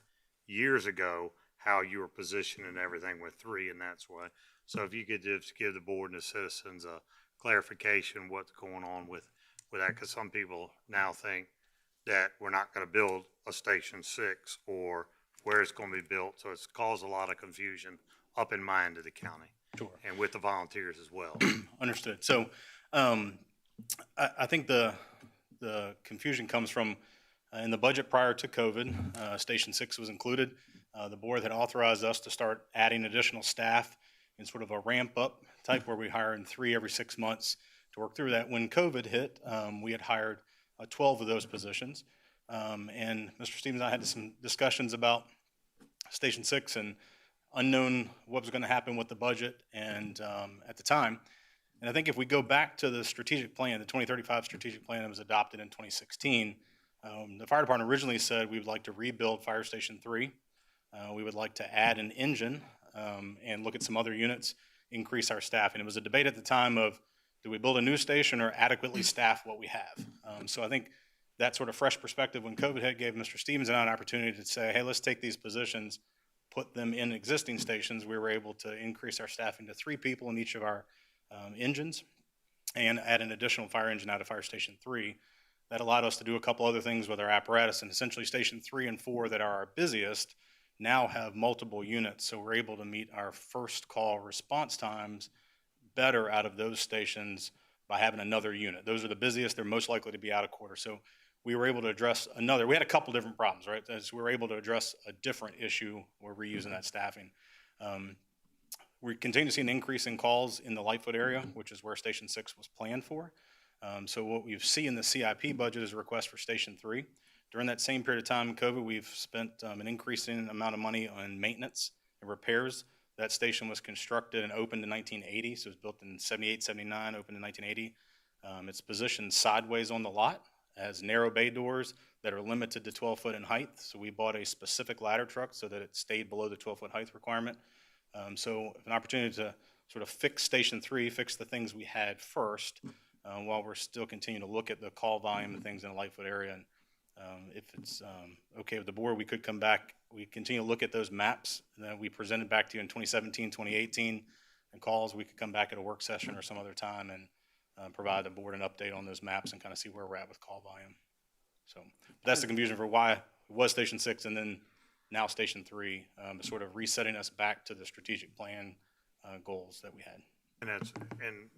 years ago, how you were positioned and everything with 3, and that's why. So if you could just give the board and the citizens a clarification what's going on with that, because some people now think that we're not going to build a Station 6 or where it's going to be built. So it's caused a lot of confusion up in my end of the county. Sure. And with the volunteers as well. Understood. So I think the confusion comes from in the budget prior to COVID, Station 6 was included. The board had authorized us to start adding additional staff in sort of a ramp up type where we hire in 3 every 6 months to work through that. When COVID hit, we had hired 12 of those positions. And Mr. Stevens and I had some discussions about Station 6 and unknown what was going to happen with the budget and at the time. And I think if we go back to the strategic plan, the 2035 strategic plan that was adopted in 2016, the fire department originally said we would like to rebuild Fire Station 3. We would like to add an engine and look at some other units, increase our staff. And it was a debate at the time of, do we build a new station or adequately staff what we have? So I think that sort of fresh perspective when COVID hit gave Mr. Stevens and I an opportunity to say, hey, let's take these positions, put them in existing stations. We were able to increase our staffing to 3 people in each of our engines. and add an additional fire engine out of Fire Station 3. That allowed us to do a couple other things with our apparatus, and essentially Station 3 and 4 that are our busiest now have multiple units, so we're able to meet our first call response times better out of those stations by having another unit. Those are the busiest, they're most likely to be out of quarter. So we were able to address we had a couple different problems, right? As we were able to address a different issue where we're using that staffing. We continue to see an increase in calls in the Lightfoot area, which is where Station 6 was planned for. So what we see in the CIP budget is a request for Station 3. During that same period of time in COVID, we've spent an increasing amount of money on maintenance and repairs. That station was constructed and opened in 1980, so it was built in 78, 79, opened in 1980. It's positioned sideways on the lot, has narrow bay doors that are limited to 12 foot in height. So we bought a specific ladder truck so that it stayed below the 12 foot height requirement. So an opportunity to sort of fix Station 3, fix the things we had first, while we're still continuing to look at the call volume and things in the Lightfoot area. And if it's okay with the board, we could come back. We continue to look at those maps that we presented back to you in 2017, 2018, and calls. We could come back at a work session or some other time and provide the board an update on those maps and kind of see where we're at with call volume. So that's the confusion for why it was Station 6 and then now Station 3, sort of resetting us back to the strategic plan goals that we had. And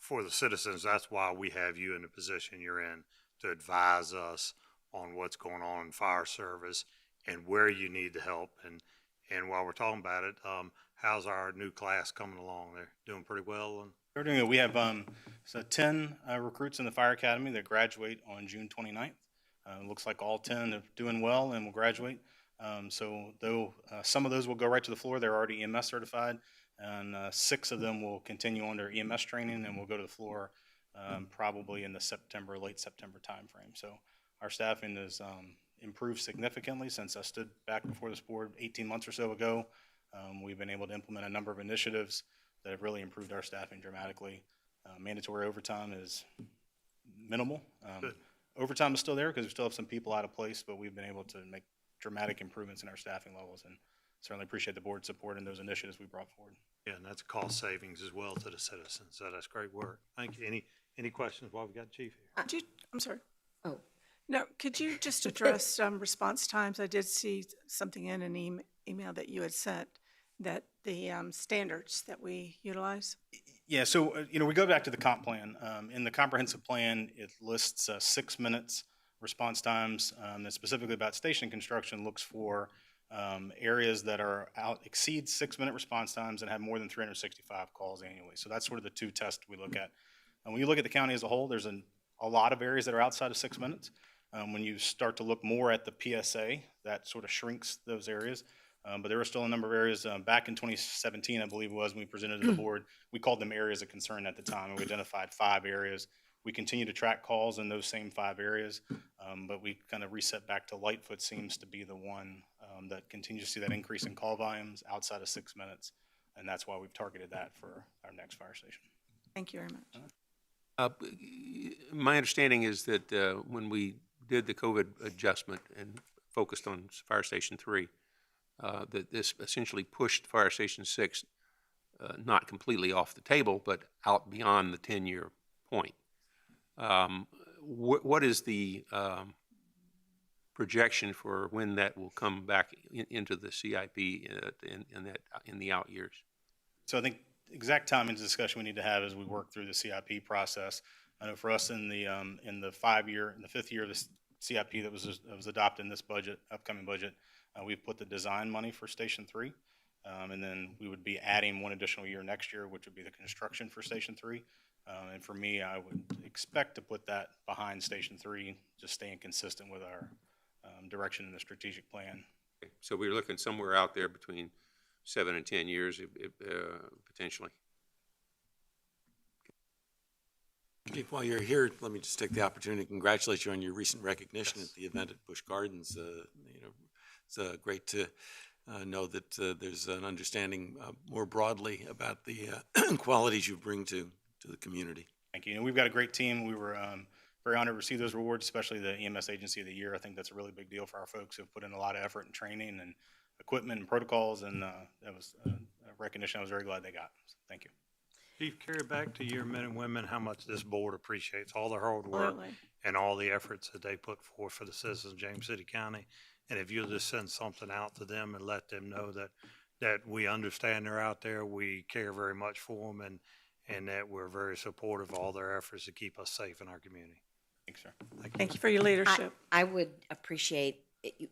for the citizens, that's why we have you in the position you're in, to advise us on what's going on in fire service and where you need the help. And while we're talking about it, how's our new class coming along? They're doing pretty well. We're doing it. We have 10 recruits in the fire academy that graduate on June 29th. It looks like all 10 are doing well and will graduate. So though some of those will go right to the floor, they're already EMS certified, and 6 of them will continue on their EMS training and will go to the floor probably in the late September timeframe. So our staffing has improved significantly since I stood back before this board 18 months or so ago. We've been able to implement a number of initiatives that have really improved our staffing dramatically. Mandatory overtime is minimal. Overtime is still there because we still have some people out of place, but we've been able to make dramatic improvements in our staffing levels, and certainly appreciate the board's support in those initiatives we brought forward. Yeah, and that's a cost savings as well to the citizens. So that's great work. Thank you. Any questions while we got Chief here? I'm sorry. Oh. No, could you just address response times? I did see something in an email that you had sent, that the standards that we utilize. Yeah, so we go back to the comp plan. In the comprehensive plan, it lists 6 minutes response times. That specifically about station construction looks for areas that exceed 6 minute response times and have more than 365 calls annually. So that's sort of the 2 tests we look at. And when you look at the county as a whole, there's a lot of areas that are outside of 6 minutes. When you start to look more at the PSA, that sort of shrinks those areas. But there were still a number of areas back in 2017, I believe it was, when we presented to the board. We called them areas of concern at the time, and we identified 5 areas. We continue to track calls in those same 5 areas, but we kind of reset back to Lightfoot seems to be the one that continues to see that increase in call volumes outside of 6 minutes, and that's why we've targeted that for our next fire station. Thank you very much. My understanding is that when we did the COVID adjustment and focused on Fire Station 3, that this essentially pushed Fire Station 6 not completely off the table, but out beyond the 10-year point. What is the projection for when that will come back into the CIP in the out years? So I think exact timing discussion we need to have as we work through the CIP process. I know for us in the 5th year of the CIP that was adopted in this upcoming budget, we've put the design money for Station 3, and then we would be adding 1 additional year next year, which would be the construction for Station 3. And for me, I would expect to put that behind Station 3, just staying consistent with our direction in the strategic plan. Okay. So we're looking somewhere out there between 7 and 10 years, potentially. Chief, while you're here, let me just take the opportunity to congratulate you on your recent recognition at the event at Busch Gardens. It's great to know that there's an understanding more broadly about the qualities you bring to the community. Thank you. And we've got a great team. We were very honored to receive those rewards, especially the EMS Agency of the Year. I think that's a really big deal for our folks who have put in a lot of effort and training and equipment and protocols, and that was a recognition I was very glad they got. So thank you. Chief, carry back to your men and women how much this board appreciates all their hard work Absolutely. and all the efforts that they put forth for the citizens of James City County. And if you'll just send something out to them and let them know that we understand they're out there, we care very much for them, and that we're very supportive of all their efforts to keep us safe in our community. Thanks, sir. Thank you for your leadership. I would appreciate you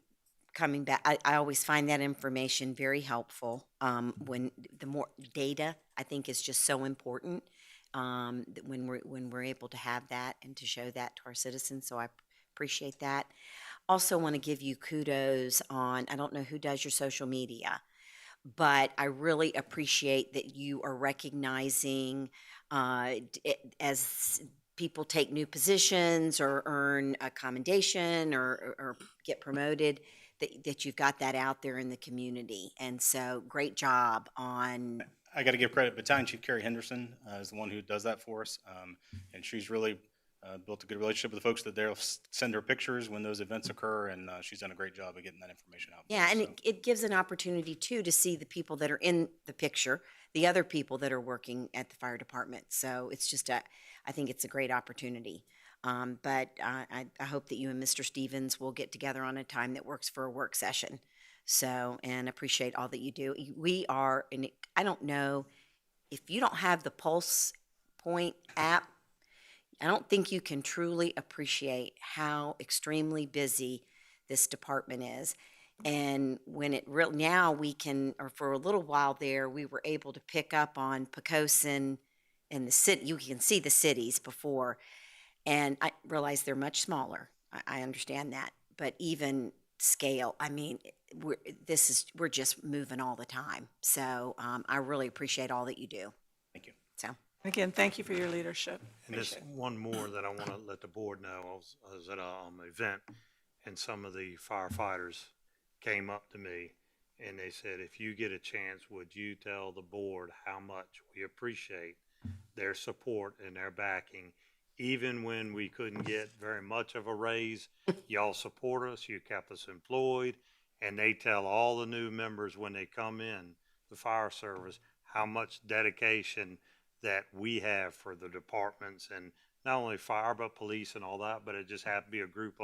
coming back. I always find that information very helpful. When the more data, I think, is just so important, that when we're able to have that and to show that to our citizens. So I appreciate that. Also want to give you kudos on, I don't know who does your social media, but I really appreciate that you are recognizing as people take new positions or earn a commendation or get promoted, that you've got that out there in the community. And so great job on. I got to give credit. Battalion Chief Carrie Henderson is the one who does that for us. And she's really built a good relationship with the folks that they'll send her pictures when those events occur. And she's done a great job of getting that information out. Yeah, and it gives an opportunity too to see the people that are in the picture, the other people that are working at the fire department. So it's just I think it's a great opportunity. But I hope that you and Mr. Stevens will get together on a time that works for a work session. So, and appreciate all that you do. We are, and I don't know, if you don't have the Pulse Point app, I don't think you can truly appreciate how extremely busy this department is. And when it now we can, or for a little while there, we were able to pick up on Poquoson and the city. You can see the cities before, and I realize they're much smaller. I understand that, but even scale, I mean, we're just moving all the time. So I really appreciate all that you do. Thank you. So Again, thank you for your leadership. And there's one more that I want to let the board know. I was at an event, and some of the firefighters came up to me, and they said, if you get a chance, would you tell the board how much we appreciate their support and their backing, even when we couldn't get very much of a raise. Y'all support us, you kept us employed, and they tell all the new members when they come in the fire service how much dedication that we have for the departments, and not only fire but police and all that, but it just happened to be a group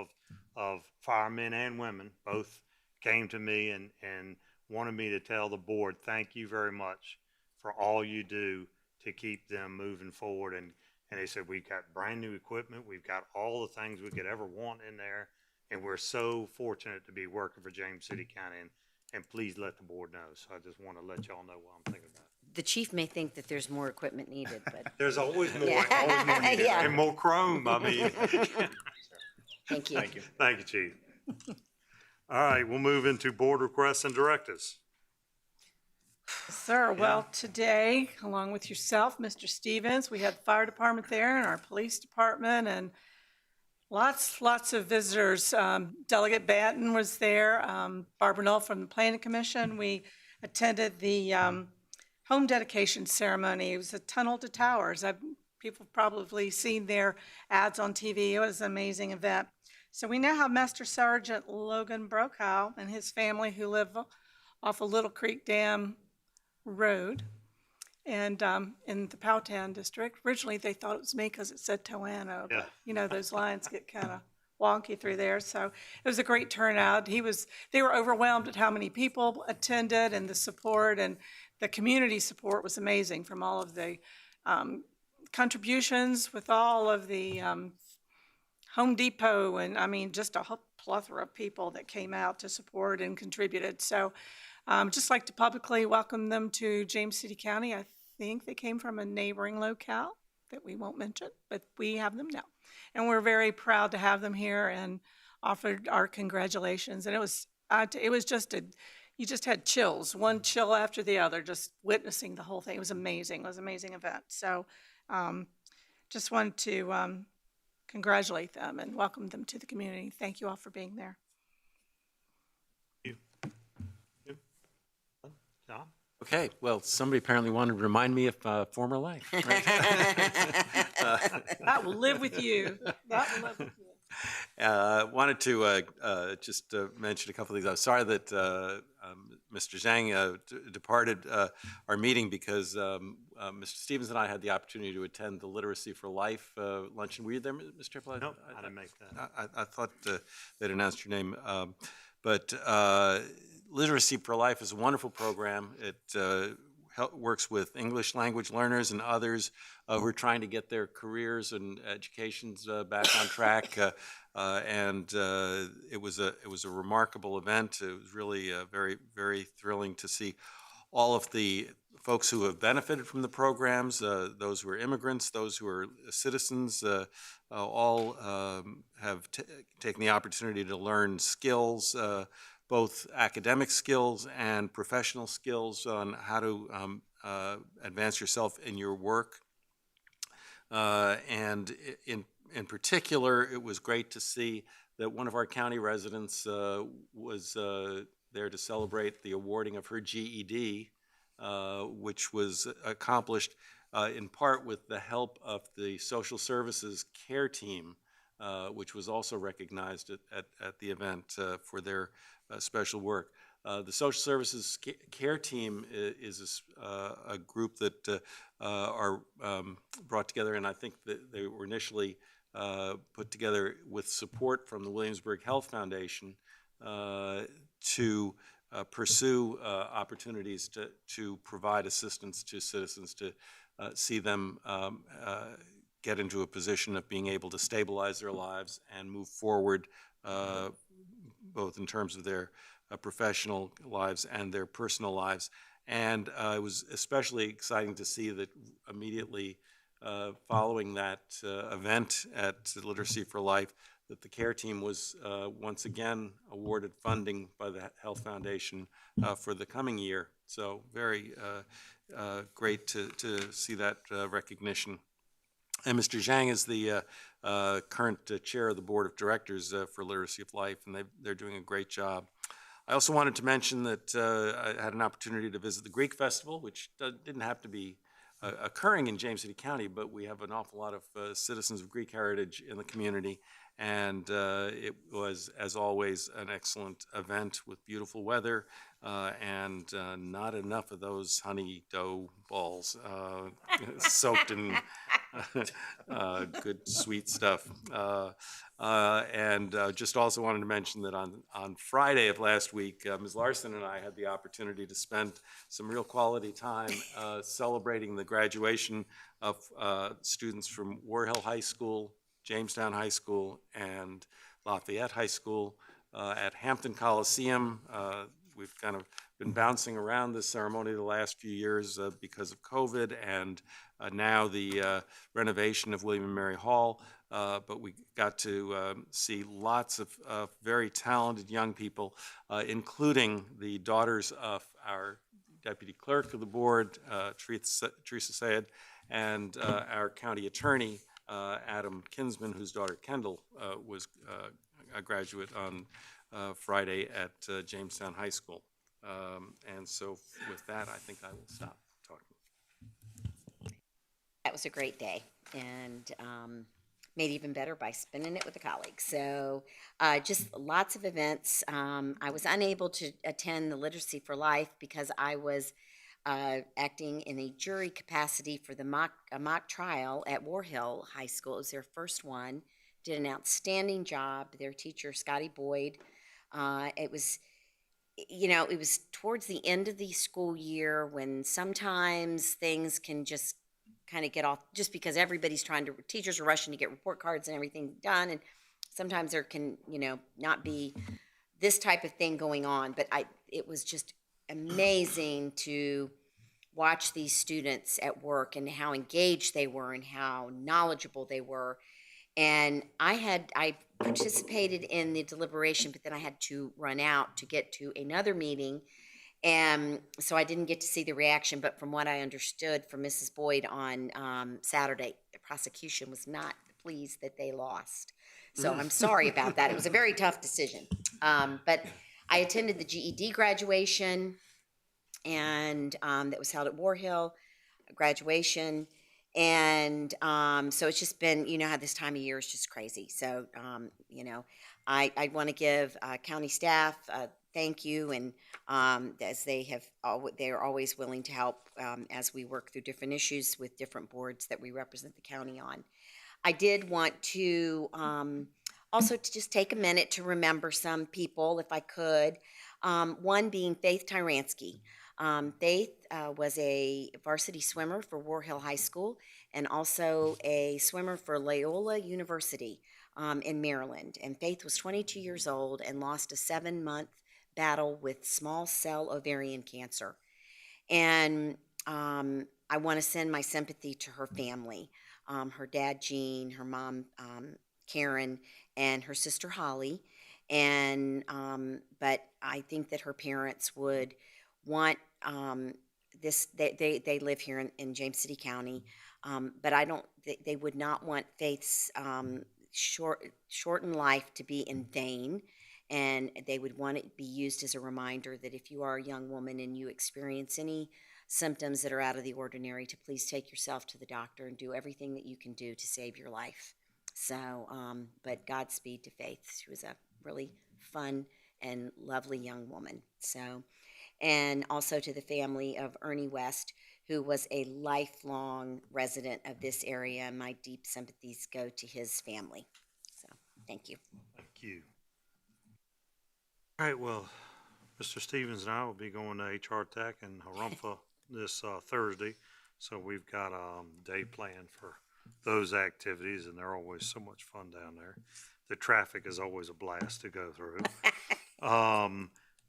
of firemen and women both came to me and wanted me to tell the board thank you very much for all you do to keep them moving forward. And they said, we've got brand new equipment, we've got all the things we could ever want in there, and we're so fortunate to be working for James City County, and please let the board know. So I just want to let y'all know what I'm thinking about. the chief may think that there's more equipment needed, but. There's always more, always more needed, Yeah. and more chrome, I mean. Thank you. Thank you. Thank you, Chief. All right, we'll move into board requests and directives. Sir, well, today, along with yourself, Mr. Stevens, we had the fire department there and our police department and lots of visitors. Delegate Batten was there, Barbara Knoll from the Planning Commission. We attended the home dedication ceremony. It was a tunnel to towers. People have probably seen their ads on TV. It was an amazing event. So we now have Master Sergeant Logan Brokow and his family who live off of Little Creek Dam Road and in the Powhatan district. Originally they thought it was me because it said Toano, but you know those lines get kind of wonky through there. So it was a great turnout. They were overwhelmed at how many people attended, and the support and the community support was amazing from all of the contributions with all of the Home Depot, and I mean just a whole plethora of people that came out to support and contributed. So just like to publicly welcome them to James City County. I think they came from a neighboring locale that we won't mention, but we have them now. And we're very proud to have them here and offered our congratulations. And it was just you just had chills, one chill after the other, just witnessing the whole thing. It was amazing. It was an amazing event. So just wanted to congratulate them and welcome them to the community. Thank you all for being there. John? Okay, well, somebody apparently wanted to remind me of former life. Right? That will live with you. That will live with you. Wanted to just mention a couple of things. I'm sorry that Mr. Zhang departed our meeting because Mr. Stevens and I had the opportunity to attend the Literacy for Life luncheon. Were you there, Mr. Triplett? Nope, I didn't make that. I thought they'd announced your name. But Literacy for Life is a wonderful program. It works with English language learners and others who are trying to get their careers and educations back on track. And it was a remarkable event. It was really very, very thrilling to see all of the folks who have benefited from the programs, those who are immigrants, those who are citizens, all have taken the opportunity to learn skills, both academic skills and professional skills on how to advance yourself in your work. And in particular, it was great to see that one of our county residents was there to celebrate the awarding of her GED, which was accomplished in part with the help of the social services care team, which was also recognized at the event for their special work. The social services care team is a group that are brought together, and I think that they were initially put together with support from the Williamsburg Health Foundation to pursue opportunities to provide assistance to citizens to see them get into a position of being able to stabilize their lives and move forward, both in terms of their professional lives and their personal lives. And it was especially exciting to see that immediately following that event at Literacy for Life, that the care team was once again awarded funding by the Health Foundation for the coming year. So very great to see that recognition. And Mr. Zhang is the current chair of the board of directors for Literacy of Life, and they're doing a great job. I also wanted to mention that I had an opportunity to visit the Greek Festival, which didn't have to be occurring in James City County, but we have an awful lot of citizens of Greek heritage in the community, and it was, as always, an excellent event with beautiful weather and not enough of those honey dough balls soaked in good sweet stuff. And just also wanted to mention that on Friday of last week, Ms. Larson and I had the opportunity to spend some real quality time celebrating the graduation of students from War Hill High School, Jamestown High School, and Lafayette High School at Hampton Coliseum. We've kind of been bouncing around this ceremony the last few years because of COVID and now the renovation of William and Mary Hall. But we got to see lots of very talented young people, including the daughters of our deputy clerk of the board, Teresa Sayed, and our county attorney, Adam Kinsman, whose daughter Kendall was a graduate on Friday at Jamestown High School. And so with that, I think I will stop talking. That was a great day, and made even better by spending it with a colleague. So just lots of events. I was unable to attend the Literacy for Life because I was acting in a jury capacity for the mock trial at War Hill High School. It was their first one. Did an outstanding job. Their teacher, Scotty Boyd. It was towards the end of the school year when sometimes things can just kind of get off, just because teachers are rushing to get report cards and everything done, and sometimes there can, not be this type of thing going on. But it was just amazing to watch these students at work and how engaged they were and how knowledgeable they were. And I participated in the deliberation, but then I had to run out to get to another meeting. And so I didn't get to see the reaction, but from what I understood from Mrs. Boyd on Saturday, the prosecution was not pleased that they lost. So I'm sorry about that. It was a very tough decision. But I attended the GED graduation, and that was held at War Hill, graduation. And so it's just been, you know how this time of year is just crazy. So, you know, I want to give county staff thank you, and as they're always willing to help as we work through different issues with different boards that we represent the county on. I did want to also to just take a minute to remember some people, if I could. One being Faith Tyransky. Faith was a varsity swimmer for War Hill High School and also a swimmer for Loyola University in Maryland. And Faith was 22 years old and lost a 7-month battle with small cell ovarian cancer. And I want to send my sympathy to her family, her dad, Gene, her mom, Karen, and her sister, Holly. And but I think that her parents would want this. They live here in James City County, but I don't. They would not want Faith's shortened life to be in vain, and they would want it to be used as a reminder that if you are a young woman and you experience any symptoms that are out of the ordinary, to please take yourself to the doctor and do everything that you can do to save your life. So, but Godspeed to Faith. She was a really fun and lovely young woman. So, and also to the family of Ernie West, who was a lifelong resident of this area. My deep sympathies go to his family. So, thank you. Thank you. All right, well, Mr. Stevens and I will be going to HR Tech in Harumpha this Thursday. So we've got a day planned for those activities, and they're always so much fun down there. The traffic is always a blast to go through.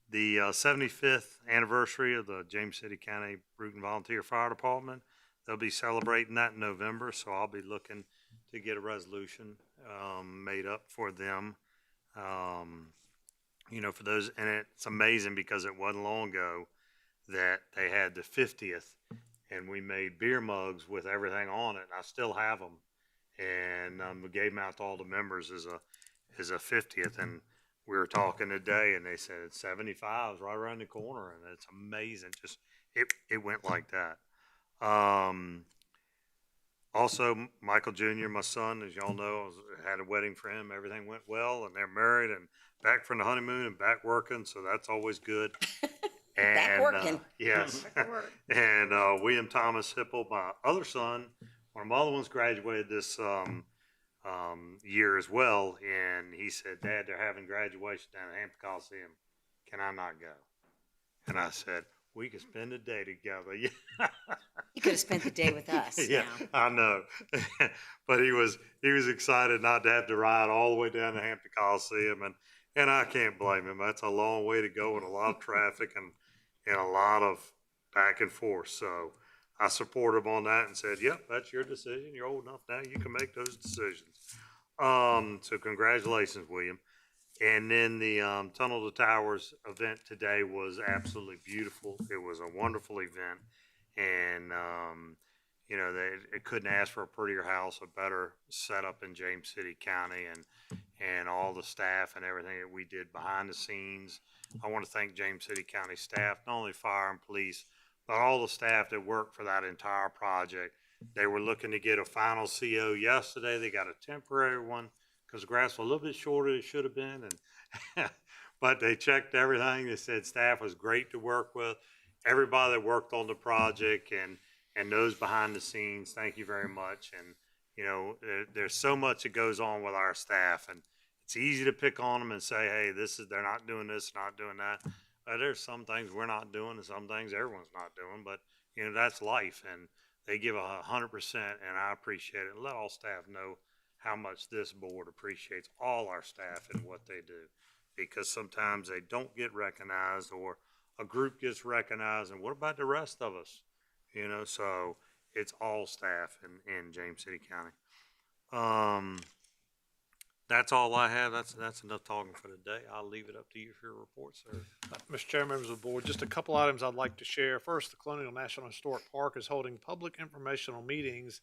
The 75th anniversary of the James City County Bruton Volunteer Fire Department, they'll be celebrating that in November, so I'll be looking to get a resolution made up for them. You know, for those, and it's amazing because it wasn't long ago that they had the 50th, and we made beer mugs with everything on it, and I still have them. And we gave them out to all the members as a 50th, and we were talking today, and they said 75 is right around the corner, and it's amazing. Just it went like that. Also, Michael Jr., my son, as y'all know, had a wedding for him. Everything went well, and they're married and back from the honeymoon and back working, so that's always good. And, back working. Yes. And William Thomas Hipple, my other son, one of my other ones, graduated this year as well, and he said, Dad, they're having graduation down at Hampton Coliseum. Can I not go? And I said, we could spend a day together. You could have spent the day with us. Yeah, now. I know. But he was excited not to have to ride all the way down to Hampton Coliseum, and I can't blame him. That's a long way to go and a lot of traffic and a lot of back and forth. So I supported him on that and said, yep, that's your decision. You're old enough now. You can make those decisions. So congratulations, William. And then the Tunnel to Towers event today was absolutely beautiful. It was a wonderful event. And, you know, they couldn't ask for a prettier house, a better setup in James City County, and all the staff and everything that we did behind the scenes. I want to thank James City County staff, not only fire and police, but all the staff that worked for that entire project. They were looking to get a final CO yesterday. They got a temporary one because the grass was a little bit shorter than it should have been. And but they checked everything. They said staff was great to work with. Everybody that worked on the project and those behind the scenes, thank you very much. And, you know, there's so much that goes on with our staff, and it's easy to pick on them and say, hey, they're not doing this, not doing that. There's some things we're not doing and some things everyone's not doing, but, you know, that's life, and they give 100%, and I appreciate it. Let all staff know how much this board appreciates all our staff and what they do, because sometimes they don't get recognized, or a group gets recognized, and what about the rest of us? You know, so it's all staff in James City County. That's all I have. That's enough talking for today. I'll leave it up to you for your report, sir. Mr. Chair, members of the board, just a couple items I'd like to share. First, the Colonial National Historic Park is holding public informational meetings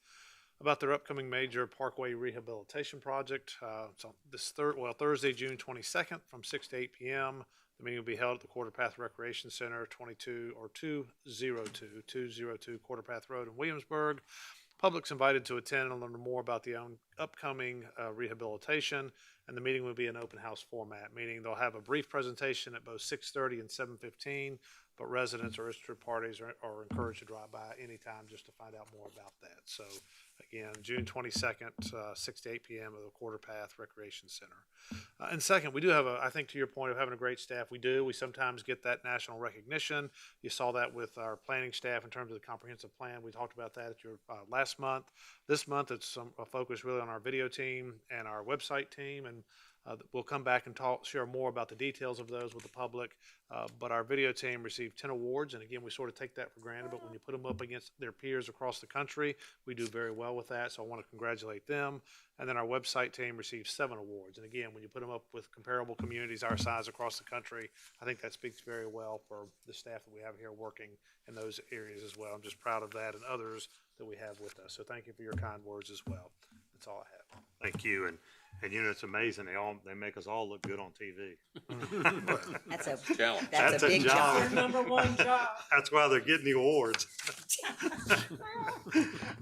about their upcoming major parkway rehabilitation project. So Thursday, June 22nd from 6 to 8 p.m. The meeting will be held at the Quarter Path Recreation Center, 202 Quarter Path Road in Williamsburg. Public's invited to attend and learn more about the upcoming rehabilitation, and the meeting will be an open house format, meaning they'll have a brief presentation at both 6:30 and 7:15, but residents or interested parties are encouraged to drive by anytime just to find out more about that. So again, June 22nd, 6 to 8 p.m. at the Quarter Path Recreation Center. And second, we do have I think to your point of having a great staff, we sometimes get that national recognition. You saw that with our planning staff in terms of the comprehensive plan. We talked about that at your last month. This month, it's a focus really on our video team and our website team, and we'll come back and share more about the details of those with the public. But our video team received 10 awards, and again, we sort of take that for granted, but when you put them up against their peers across the country, we do very well with that, so I want to congratulate them. And then our website team received 7 awards, and again, when you put them up with comparable communities our size across the country, I think that speaks very well for the staff that we have here working in those areas as well. I'm just proud of that and others that we have with us, so thank you for your kind words as well. That's all I have. Thank you, and you know, it's amazing, they make us all look good on TV. That's a Challenge. That's a big job. Number one job. That's why they're getting the awards.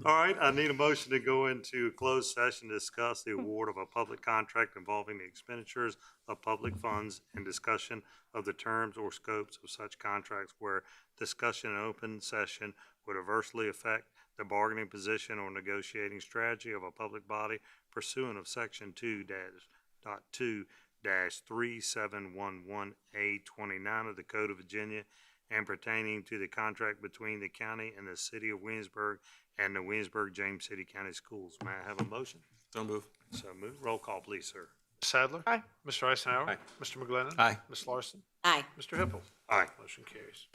All right, I need a motion to go into closed session to discuss the award of a public contract involving the expenditures of public funds and discussion of the terms or scopes of such contracts where discussion in open session would adversely affect the bargaining position or negotiating strategy of a public body pursuant of Section 2-2-3711A29 of the Code of Virginia and pertaining to the contract between the county and the city of Williamsburg and the Williamsburg-James City County Schools. May I have a motion? So move. So move. Roll call, please, sir. Ms. Sadler? Aye. Mr. Eisenhower? Aye. Mr. McGlinnan? Aye. Ms. Larson? Aye. Mr. Hippel? Aye. Motion carries.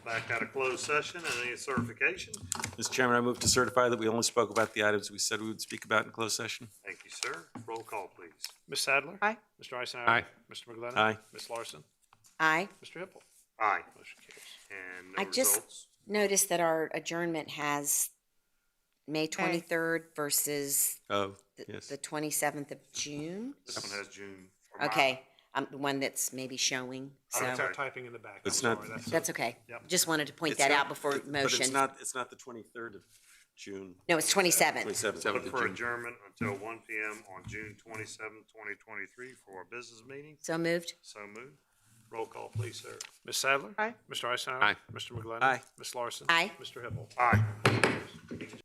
back out of closed session and any certification. Mr. Chairman, I move to certify that we only spoke about the items we said we would speak about in closed session. Thank you, sir. Roll call, please. Ms. Sadler? Aye. Mr. Eisenhower? Aye. Mr. McGlinnan? Aye. Ms. Larson? Aye. Mr. Hippel? Aye. Motion carries. And no I just results. noticed that our adjournment has May 23rd versus Oh, yes. the 27th of June. This one has June. or March. Okay, the one that's maybe showing, so It's our typing in the back. It's I'm not- sorry, that's okay. Yep. Just wanted to point It's that not- out before But motion. it's not the 23rd of June. No, it's 27th. 27th Look of for June. adjournment until 1 PM on June 27th, 2023 for a business meeting. So moved. So moved. Roll call, please, sir. Ms. Sadler? Aye. Mr. Eisenhower? Aye. Mr. McGlinnan? Aye. Ms. Larson? Aye. Mr. Hippel? Aye.